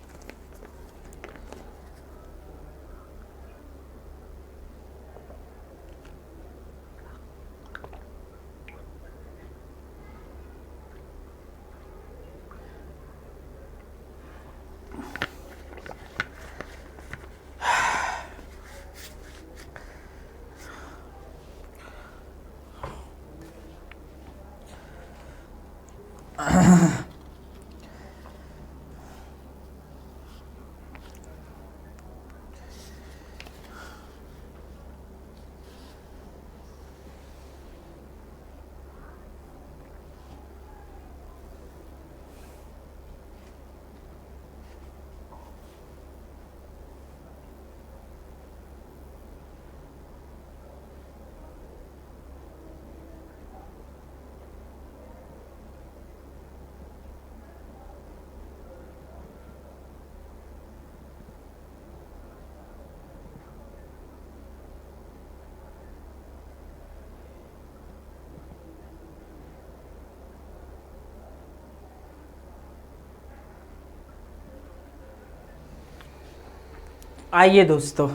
आइए दोस्तों,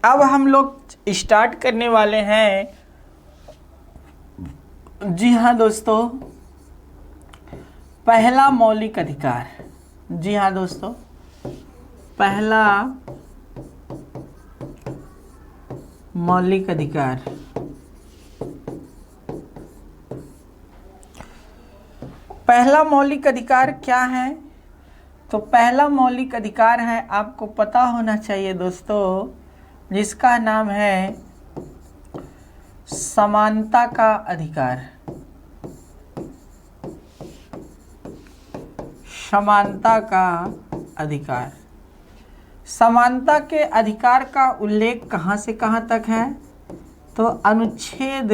अब हम लोग स्टार्ट करने वाले हैं। जी हाँ दोस्तों, पहला मौलिक अधिकार। जी हाँ दोस्तों, पहला मौलिक अधिकार। पहला मौलिक अधिकार क्या है? तो पहला मौलिक अधिकार है, आपको पता होना चाहिए दोस्तों, जिसका नाम है समानता का अधिकार। समानता का अधिकार। समानता के अधिकार का उल्लेख कहाँ से कहाँ तक है? तो अनुच्छेद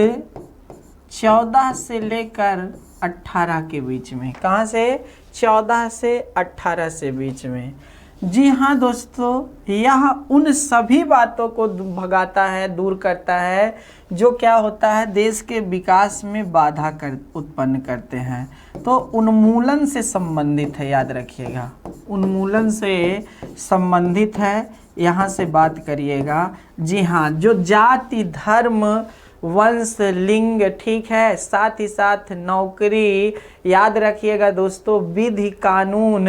14 से लेकर 18 के बीच में। कहाँ से? 14 से 18 से बीच में। जी हाँ दोस्तों, यह उन सभी बातों को भगाता है, दूर करता है जो क्या होता है देश के विकास में बाधा उत्पन्न करते हैं। तो उन्मूलन से संबंधित है, याद रखिएगा, उन्मूलन से संबंधित है, यहाँ से बात करिएगा। जी हाँ, जो जाति, धर्म, वंश, लिंग, ठीक है, साथ ही साथ नौकरी, याद रखिएगा दोस्तों, विधि, कानून,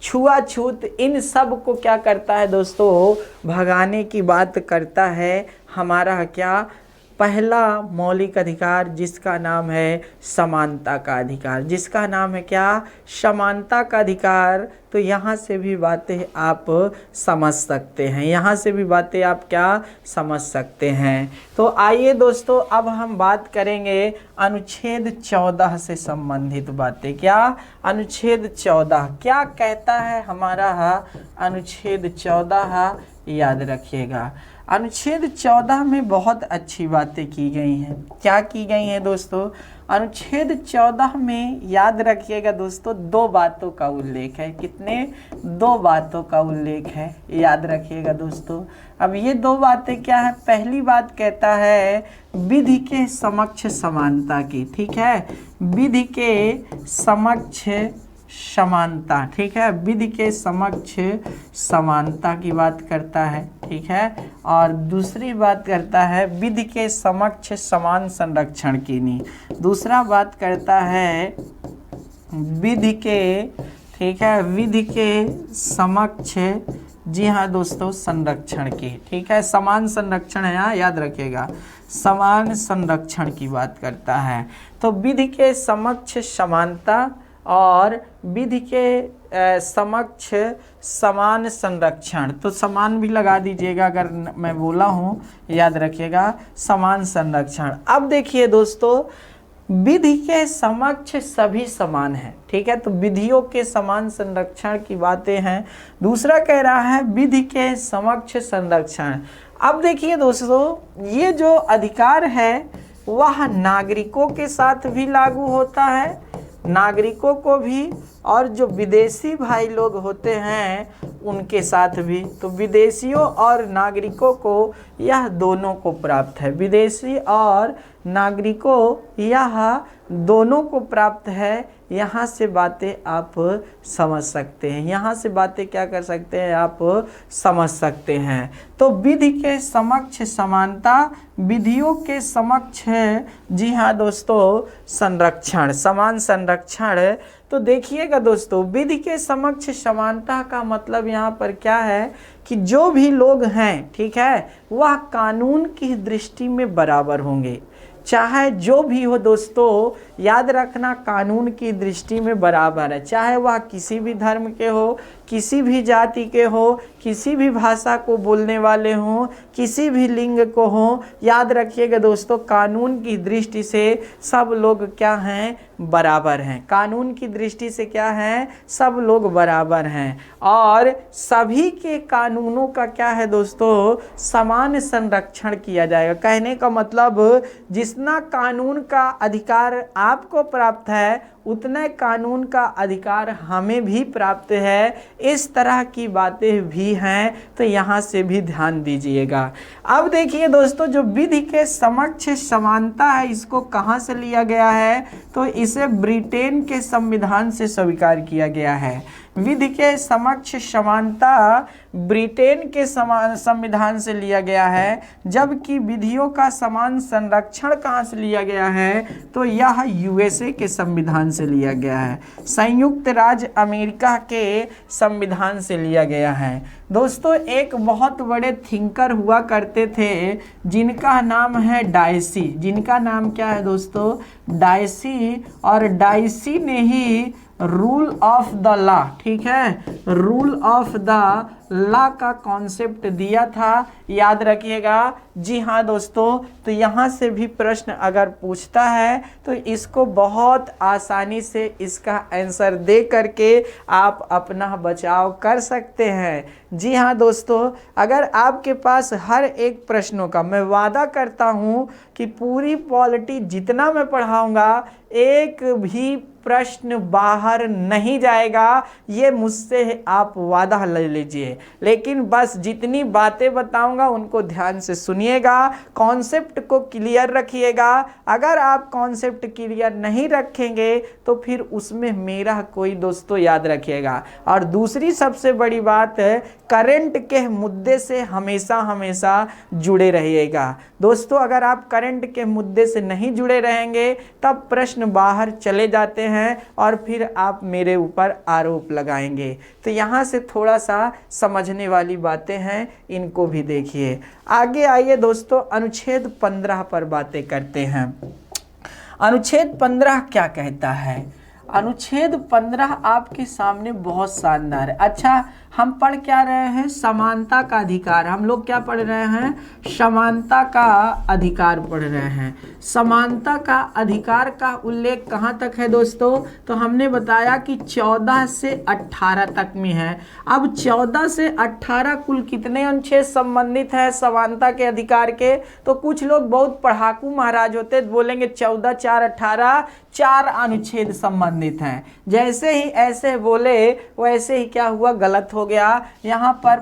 छुआछूत, इन सब को क्या करता है दोस्तों, भगाने की बात करता है हमारा क्या, पहला मौलिक अधिकार, जिसका नाम है समानता का अधिकार, जिसका नाम है क्या, समानता का अधिकार। तो यहाँ से भी बातें आप समझ सकते हैं, यहाँ से भी बातें आप क्या समझ सकते हैं। तो आइए दोस्तों, अब हम बात करेंगे अनुच्छेद 14 से संबंधित बातें। क्या अनुच्छेद 14 क्या कहता है हमारा अनुच्छेद 14, याद रखिएगा। अनुच्छेद 14 में बहुत अच्छी बातें की गई हैं। क्या की गई हैं दोस्तों, अनुच्छेद 14 में याद रखिएगा दोस्तों, 2 बातों का उल्लेख है। कितने? 2 बातों का उल्लेख है, याद रखिएगा दोस्तों। अब ये 2 बातें क्या है? पहली बात कहता है विधि के समक्ष समानता की, ठीक है, विधि के समक्ष समानता, ठीक है, विधि के समक्ष समानता की बात करता है, ठीक है। और दूसरी बात करता है विधि के समक्ष समान संरक्षण की नहीं। दूसरा बात करता है विधि के, ठीक है, विधि के समक्ष, जी हाँ दोस्तों, संरक्षण की, ठीक है, समान संरक्षण है, यहाँ याद रखिएगा, समान संरक्षण की बात करता है। तो विधि के समक्ष समानता और विधि के समक्ष समान संरक्षण, तो समान भी लगा दीजिएगा अगर मैं बोला हूँ, याद रखिएगा, समान संरक्षण। अब देखिए दोस्तों, विधि के समक्ष सभी समान हैं, ठीक है, तो विधियों के समान संरक्षण की बातें हैं। दूसरा कह रहा है विधि के समक्ष संरक्षण। अब देखिए दोस्तों, ये जो अधिकार है वह नागरिकों के साथ भी लागू होता है, नागरिकों को भी, और जो विदेशी भाई लोग होते हैं उनके साथ भी। तो विदेशियों और नागरिकों को यह दोनों को प्राप्त है, विदेशी और नागरिकों यह दोनों को प्राप्त है। यहाँ से बातें आप समझ सकते हैं, यहाँ से बातें क्या कर सकते हैं, आप समझ सकते हैं। तो विधि के समक्ष समानता, विधियों के समक्ष, जी हाँ दोस्तों, संरक्षण, समान संरक्षण। तो देखिएगा दोस्तों, विधि के समक्ष समानता का मतलब यहाँ पर क्या है कि जो भी लोग हैं, ठीक है, वह कानून की दृष्टि में बराबर होंगे, चाहे जो भी हो दोस्तों, याद रखना, कानून की दृष्टि में बराबर है, चाहे वह किसी भी धर्म के हो, किसी भी जाति के हो, किसी भी भाषा को बोलने वाले हों, किसी भी लिंग को हो, याद रखिएगा दोस्तों, कानून की दृष्टि से सब लोग क्या हैं, बराबर हैं, कानून की दृष्टि से क्या हैं, सब लोग बराबर हैं। और सभी के कानूनों का क्या है दोस्तों, समान संरक्षण किया जाएगा। कहने का मतलब, जितना कानून का अधिकार आपको प्राप्त है उतने कानून का अधिकार हमें भी प्राप्त है, इस तरह की बातें भी हैं, तो यहाँ से भी ध्यान दीजिएगा। अब देखिए दोस्तों, जो विधि के समक्ष समानता है, इसको कहाँ से लिया गया है, तो इसे ब्रिटेन के संविधान से स्वीकार किया गया है। विधि के समक्ष समानता ब्रिटेन के संविधान से लिया गया है, जबकि विधियों का समान संरक्षण कहाँ से लिया गया है, तो यह यूएसए के संविधान से लिया गया है, संयुक्त राज्य अमेरिका के संविधान से लिया गया है। दोस्तों, एक बहुत बड़े थिंकर हुआ करते थे जिनका नाम है डायसी, जिनका नाम क्या है दोस्तों, डायसी, और डायसी ने ही रूल ऑफ द लॉ, ठीक है, रूल ऑफ द ला का कॉन्सेप्ट दिया था, याद रखिएगा। जी हाँ दोस्तों, तो यहाँ से भी प्रश्न अगर पूछता है तो इसको बहुत आसानी से इसका आंसर दे करके आप अपना बचाव कर सकते हैं। जी हाँ दोस्तों, अगर आपके पास हर एक प्रश्नों का, मैं वादा करता हूँ कि पूरी पॉलिटी जितना मैं पढ़ाऊँगा एक भी प्रश्न बाहर नहीं जाएगा, ये मुझसे आप वादा ले लीजिए। लेकिन बस जितनी बातें बताऊंगा उनको ध्यान से सुनिएगा, कॉन्सेप्ट को क्लियर रखिएगा। अगर आप कॉन्सेप्ट क्लियर नहीं रखेंगे तो फिर उसमें मेरा कोई दोस्तों याद रखिएगा। और दूसरी सबसे बड़ी बात है, करंट के मुद्दे से हमेशा हमेशा जुड़े रहिएगा दोस्तों। अगर आप करंट के मुद्दे से नहीं जुड़े रहेंगे तब प्रश्न बाहर चले जाते हैं और फिर आप मेरे ऊपर आरोप लगाएंगे। तो यहाँ से थोड़ा सा समझने वाली बातें हैं, इनको भी देखिए। आगे आइए दोस्तों, अनुच्छेद 15 पर बातें करते हैं। अनुच्छेद 15 क्या कहता है? अनुच्छेद 15 आपके सामने बहुत शानदार है। अच्छा, हम पढ़ क्या रहे हैं? समानता का अधिकार। हम लोग क्या पढ़ रहे हैं? समानता का अधिकार पढ़ रहे हैं। समानता का अधिकार का उल्लेख कहाँ तक है दोस्तों? तो हमने बताया कि 14 से 18 तक में है। अब 14 से 18 कुल कितने अनुच्छेद संबंधित है समानता के अधिकार के? तो कुछ लोग बहुत पढ़ाकू महाराज होते बोलेंगे 14 4 18 4 अनुच्छेद संबंधित हैं। जैसे ही ऐसे बोले वैसे ही क्या हुआ, गलत हो गया। यहाँ पर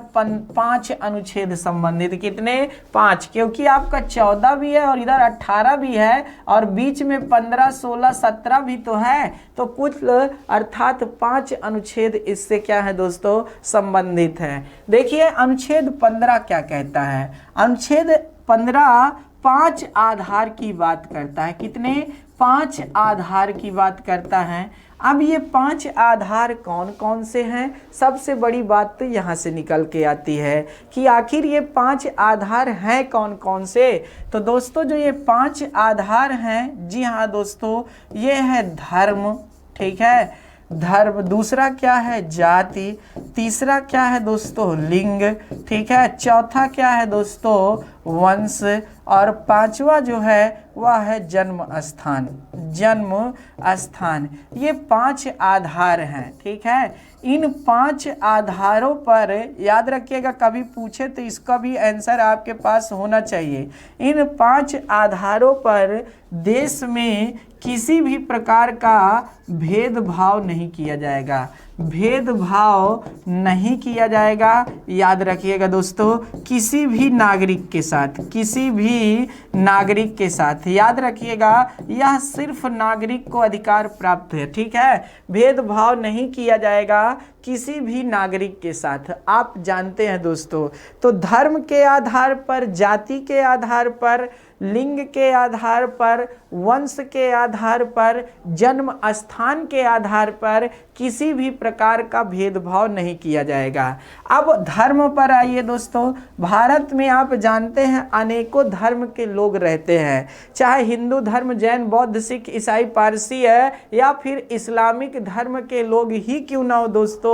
5 अनुच्छेद संबंधित। कितने? 5, क्योंकि आपका 14 भी है और इधर 18 भी है और बीच में 15 16 17 भी तो है। तो कुछ अर्थात 5 अनुच्छेद इससे क्या है दोस्तों, संबंधित है। देखिए अनुच्छेद 15 क्या कहता है। अनुच्छेद 15 5 आधार की बात करता है। कितने? 5 आधार की बात करता है। अब ये 5 आधार कौन कौन से हैं? सबसे बड़ी बात तो यहाँ से निकल के आती है कि आखिर ये 5 आधार हैं कौन कौन से। तो दोस्तों जो ये 5 आधार हैं, जी हाँ दोस्तों, ये है धर्म, ठीक है, धर्म। दूसरा क्या है? जाति। तीसरा क्या है दोस्तों? लिंग, ठीक है। चौथा क्या है दोस्तों? वंश। और 5वां जो है वह है जन्म स्थान। जन्म स्थान, ये 5 आधार हैं, ठीक है। इन 5 आधारों पर याद रखिएगा, कभी पूछे तो इसका भी आंसर आपके पास होना चाहिए। इन 5 आधारों पर देश में किसी भी प्रकार का भेदभाव नहीं किया जाएगा। भेदभाव नहीं किया जाएगा, याद रखिएगा दोस्तों, किसी भी नागरिक के साथ, किसी भी नागरिक के साथ, याद रखिएगा, यह सिर्फ नागरिक को अधिकार प्राप्त है, ठीक है। भेदभाव नहीं किया जाएगा किसी भी नागरिक के साथ, आप जानते हैं दोस्तों। तो धर्म के आधार पर, जाति के आधार पर, लिंग के आधार पर, वंश के आधार पर, जन्म स्थान के आधार पर किसी भी प्रकार का भेदभाव नहीं किया जाएगा। अब धर्म पर आइए दोस्तों। भारत में आप जानते हैं अनेकों धर्म के लोग रहते हैं, चाहे हिंदू धर्म, जैन, बौद्ध, सिख, ईसाई, पारसी है या फिर इस्लामिक धर्म के लोग ही क्यों ना हो दोस्तों,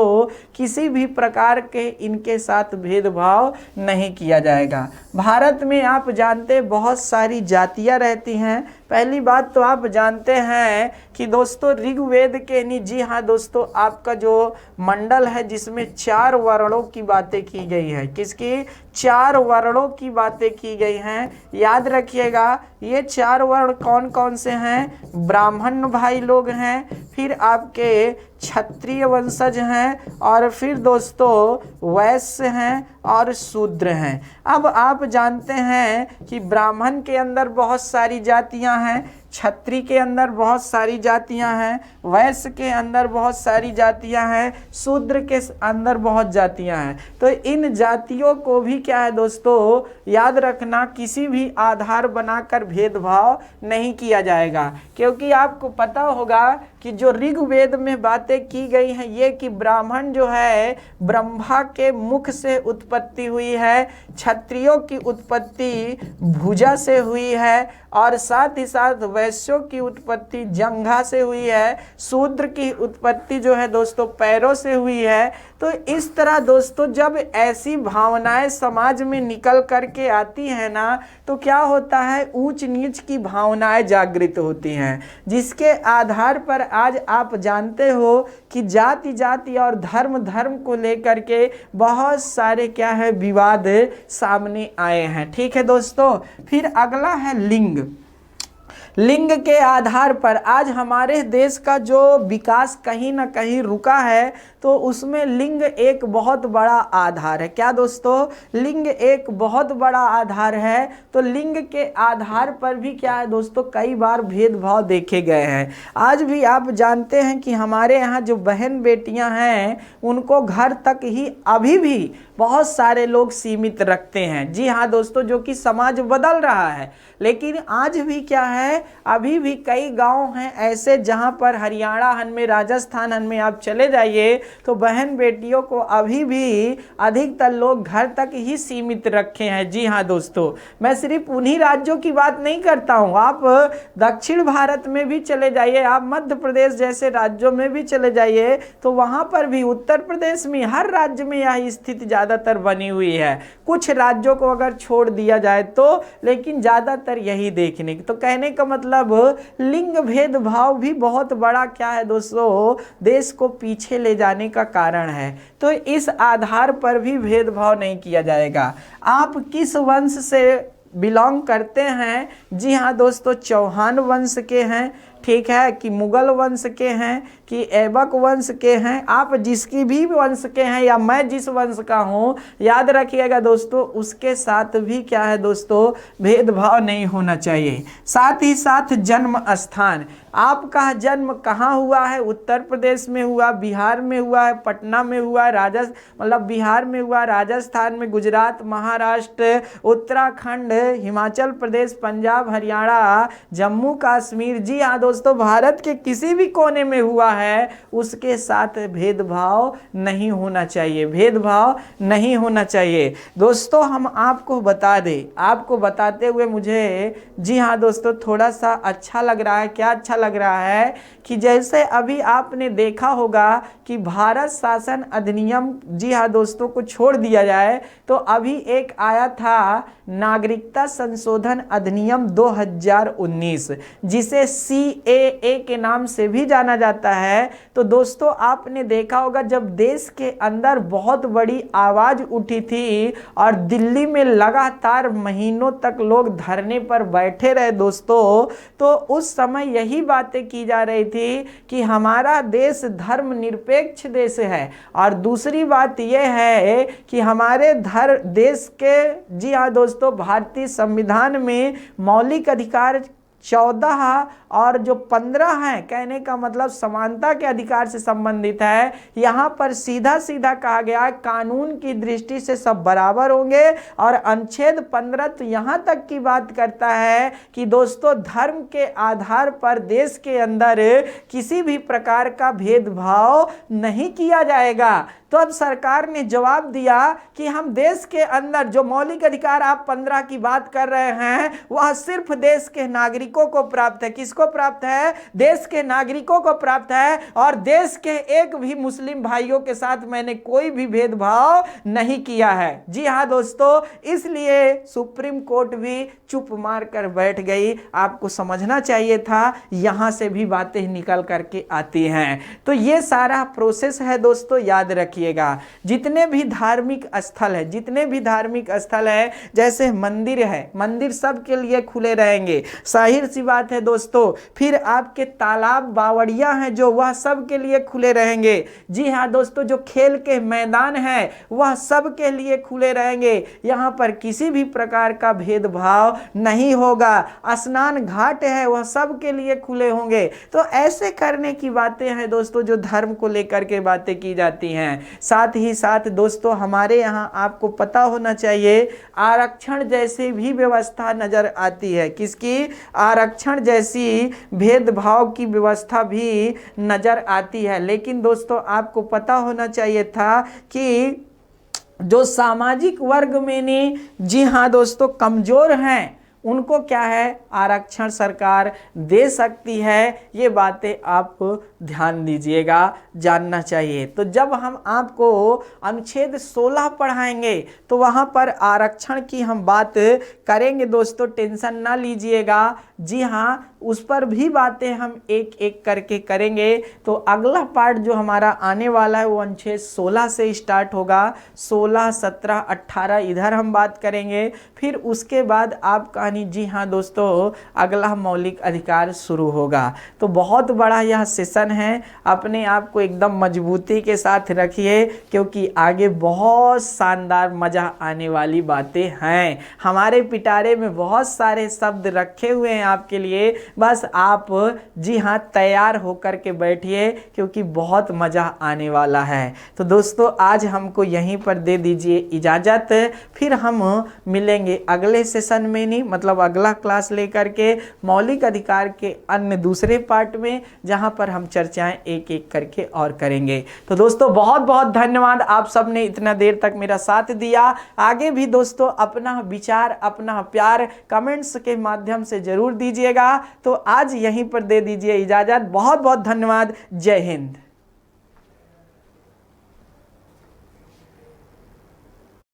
किसी भी प्रकार के इनके साथ भेदभाव नहीं किया जाएगा। भारत में आप जानते हैं बहुत सारी जातियां रहती हैं। पहली बात तो आप जानते हैं कि दोस्तों ऋग्वेद के, जी हाँ दोस्तों, आपका जो मंडल है जिसमें 4 वर्णों की बातें की गई है। किसकी? 4 वर्णों की बातें की गई हैं। याद रखिएगा ये 4 वर्ण कौन कौन से हैं? ब्राह्मण भाई लोग हैं, फिर आपके क्षत्रिय वंशज हैं, और फिर दोस्तों वैश्य हैं और शूद्र हैं। अब आप जानते हैं कि ब्राह्मण के अंदर बहुत सारी जातियां हैं, क्षत्रिय के अंदर बहुत सारी जातियां हैं, वैश्य के अंदर बहुत सारी जातियां हैं, शूद्र के अंदर बहुत जातियां हैं। तो इन जातियों को भी क्या है दोस्तों, याद रखना, किसी भी आधार बनाकर भेदभाव नहीं किया जाएगा। क्योंकि आपको पता होगा कि जो ऋग्वेद में बातें की गई हैं ये कि ब्राह्मण जो है ब्रह्मा के मुख से उत्पत्ति हुई है, क्षत्रियों की उत्पत्ति भुजा से हुई है, और साथ ही साथ वैश्यों की उत्पत्ति जंघा से हुई है, शूद्र की उत्पत्ति जो है दोस्तों पैरों से हुई है। तो इस तरह दोस्तों जब ऐसी भावनाएं समाज में निकल करके आती है ना, तो क्या होता है, ऊंच नीच की भावनाएं जागृत होती हैं, जिसके आधार पर आज आप जानते हो कि जाति जाति और धर्म धर्म को लेकर के बहुत सारे क्या है विवाद सामने आए हैं। ठीक है दोस्तों, फिर अगला है लिंग। लिंग के आधार पर आज हमारे देश का जो विकास कहीं ना कहीं रुका है, तो उसमें लिंग एक बहुत बड़ा आधार है। क्या दोस्तों, लिंग एक बहुत बड़ा आधार है। तो लिंग के आधार पर भी क्या है दोस्तों, कई बार भेदभाव देखे गए हैं। आज भी आप जानते हैं कि हमारे यहाँ जो बहन बेटियां हैं उनको घर तक ही अभी भी बहुत सारे लोग सीमित रखते हैं। जी हाँ दोस्तों, जो कि समाज बदल रहा है, लेकिन आज भी क्या है, अभी भी कई गांव हैं ऐसे जहां पर हरियाणा में, राजस्थान में आप चले जाइए तो बहन बेटियों को अभी भी अधिकतर लोग घर तक ही सीमित रखे हैं। जी हाँ दोस्तों, मैं सिर्फ उन्हीं राज्यों की बात नहीं करता हूँ, आप दक्षिण भारत में भी चले जाइए, आप मध्य प्रदेश जैसे राज्यों में भी चले जाइए, तो वहां पर भी, उत्तर प्रदेश में, हर राज्य में यह स्थिति ज्यादातर बनी हुई है। कुछ राज्यों को अगर छोड़ दिया जाए तो, लेकिन ज्यादातर यही देखने की। तो कहने का मतलब लिंग भेदभाव भी बहुत बड़ा क्या है दोस्तों, देश को पीछे ले जाने का कारण है। तो इस आधार पर भी भेदभाव नहीं किया जाएगा। आप किस वंश से बिलोंग करते हैं? जी हाँ दोस्तों, चौहान वंश के हैं, ठीक है, कि मुगल वंश के हैं, कि ऐबक वंश के हैं, आप जिसकी भी वंश के हैं, या मैं जिस वंश का हूँ, याद रखिएगा दोस्तों, उसके साथ भी क्या है दोस्तों, भेदभाव नहीं होना चाहिए। साथ ही साथ जन्म स्थान, आपका जन्म कहाँ हुआ है? उत्तर प्रदेश में हुआ, बिहार में हुआ है, पटना में हुआ है, बिहार में हुआ, राजस्थान में, गुजरात, महाराष्ट्र, उत्तराखंड, हिमाचल प्रदेश, पंजाब, हरियाणा, जम्मू कश्मीर। जी हाँ दोस्तों, भारत के किसी भी कोने में हुआ है, उसके साथ भेदभाव नहीं होना चाहिए, भेदभाव नहीं होना चाहिए। दोस्तों हम आपको बता दें, आपको बताते हुए मुझे, जी हाँ दोस्तों, थोड़ा सा अच्छा लग रहा है। क्या अच्छा लग रहा है कि जैसे अभी आपने देखा होगा कि भारत शासन अधिनियम, जी हाँ दोस्तों, को छोड़ दिया जाए तो अभी एक आया था नागरिकता संशोधन अधिनियम 2019, जिसे CAA के नाम से भी जाना जाता है। तो दोस्तों आपने देखा होगा जब देश के अंदर बहुत बड़ी आवाज उठी थी और दिल्ली में लगातार महीनों तक लोग धरने पर बैठे रहे दोस्तों, तो उस समय यही बातें की जा रही थी कि हमारा देश धर्मनिरपेक्ष देश है, और दूसरी बात यह है कि हमारे देश के, जी हाँ दोस्तों, भारतीय संविधान में मौलिक अधिकार 14 और जो 15 हैं, कहने का मतलब समानता के अधिकार से संबंधित है। यहाँ पर सीधा सीधा कहा गया है कानून की दृष्टि से सब बराबर होंगे, और अनुच्छेद 15 तो यहाँ तक की बात करता है कि दोस्तों धर्म के आधार पर देश के अंदर किसी भी प्रकार का भेदभाव नहीं किया जाएगा। तो अब सरकार ने जवाब दिया कि हम देश के अंदर जो मौलिक अधिकार आप 15 की बात कर रहे हैं, वह सिर्फ देश के नागरिकों को प्राप्त है। किसको प्राप्त है? देश के नागरिकों को प्राप्त है, और देश के एक भी मुस्लिम भाइयों के साथ मैंने कोई भी भेदभाव नहीं किया है। जी हाँ दोस्तों, इसलिए सुप्रीम कोर्ट भी चुप मार कर बैठ गई। आपको समझना चाहिए था, यहां से भी बातें निकल करके आती हैं। तो ये सारा प्रोसेस है दोस्तों, याद रखिए। जितने भी धार्मिक स्थल है, जितने भी धार्मिक स्थल है, जैसे मंदिर है, मंदिर सबके लिए खुले रहेंगे, जाहिर सी बात है दोस्तों। फिर आपके तालाब बावड़िया हैं जो, वह सबके लिए खुले रहेंगे। जी हाँ दोस्तों, जो खेल के मैदान है वह सबके लिए खुले रहेंगे, यहाँ पर किसी भी प्रकार का भेदभाव नहीं होगा। स्नान घाट है वह सबके लिए खुले होंगे। तो ऐसे करने की बातें हैं दोस्तों, जो धर्म को लेकर के बातें की जाती हैं। साथ ही साथ दोस्तों हमारे यहाँ आपको पता होना चाहिए, आरक्षण जैसी भी व्यवस्था नजर आती है। किसकी? आरक्षण जैसी भेदभाव की व्यवस्था भी नजर आती है। लेकिन दोस्तों आपको पता होना चाहिए था कि जो सामाजिक वर्ग में ने, जी हाँ दोस्तों, कमजोर हैं, उनको क्या है आरक्षण सरकार दे सकती है, ये बातें आप ध्यान दीजिएगा, जानना चाहिए। तो जब हम आपको अनुच्छेद 16 पढ़ाएंगे तो वहां पर आरक्षण की हम बात करेंगे दोस्तों, टेंशन ना लीजिएगा। जी हाँ, उस पर भी बातें हम एक एक करके करेंगे। तो अगला पार्ट जो हमारा आने वाला है वो अनुच्छेद 16 से स्टार्ट होगा। 16, 17, 18 इधर हम बात करेंगे। फिर उसके बाद आप कहानी, जी हाँ दोस्तों, अगला मौलिक अधिकार शुरू होगा। तो बहुत बड़ा यह सेशन है, अपने आप को एकदम मजबूती के साथ रखिए क्योंकि आगे बहुत शानदार मजा आने वाली बातें हैं। हमारे पिटारे में बहुत सारे शब्द रखे हुए हैं आपके लिए, बस आप जी हाँ तैयार होकर के बैठिए क्योंकि बहुत मजा आने वाला है। तो दोस्तों आज हमको यहीं पर दे दीजिए इजाजत, फिर हम मिलेंगे अगले सेशन में, नहीं मतलब अगला क्लास लेकर के मौलिक अधिकार के अन्य दूसरे पार्ट में, जहां पर हम चर्चाएं एक एक करके और करेंगे। तो दोस्तों बहुत बहुत धन्यवाद, आप सब ने इतना देर तक मेरा साथ दिया। आगे भी दोस्तों अपना विचार, अपना प्यार कमेंट्स के माध्यम से जरूर दीजिएगा। तो आज यहीं पर दे दीजिए इजाजत, बहुत बहुत धन्यवाद, जय हिंद।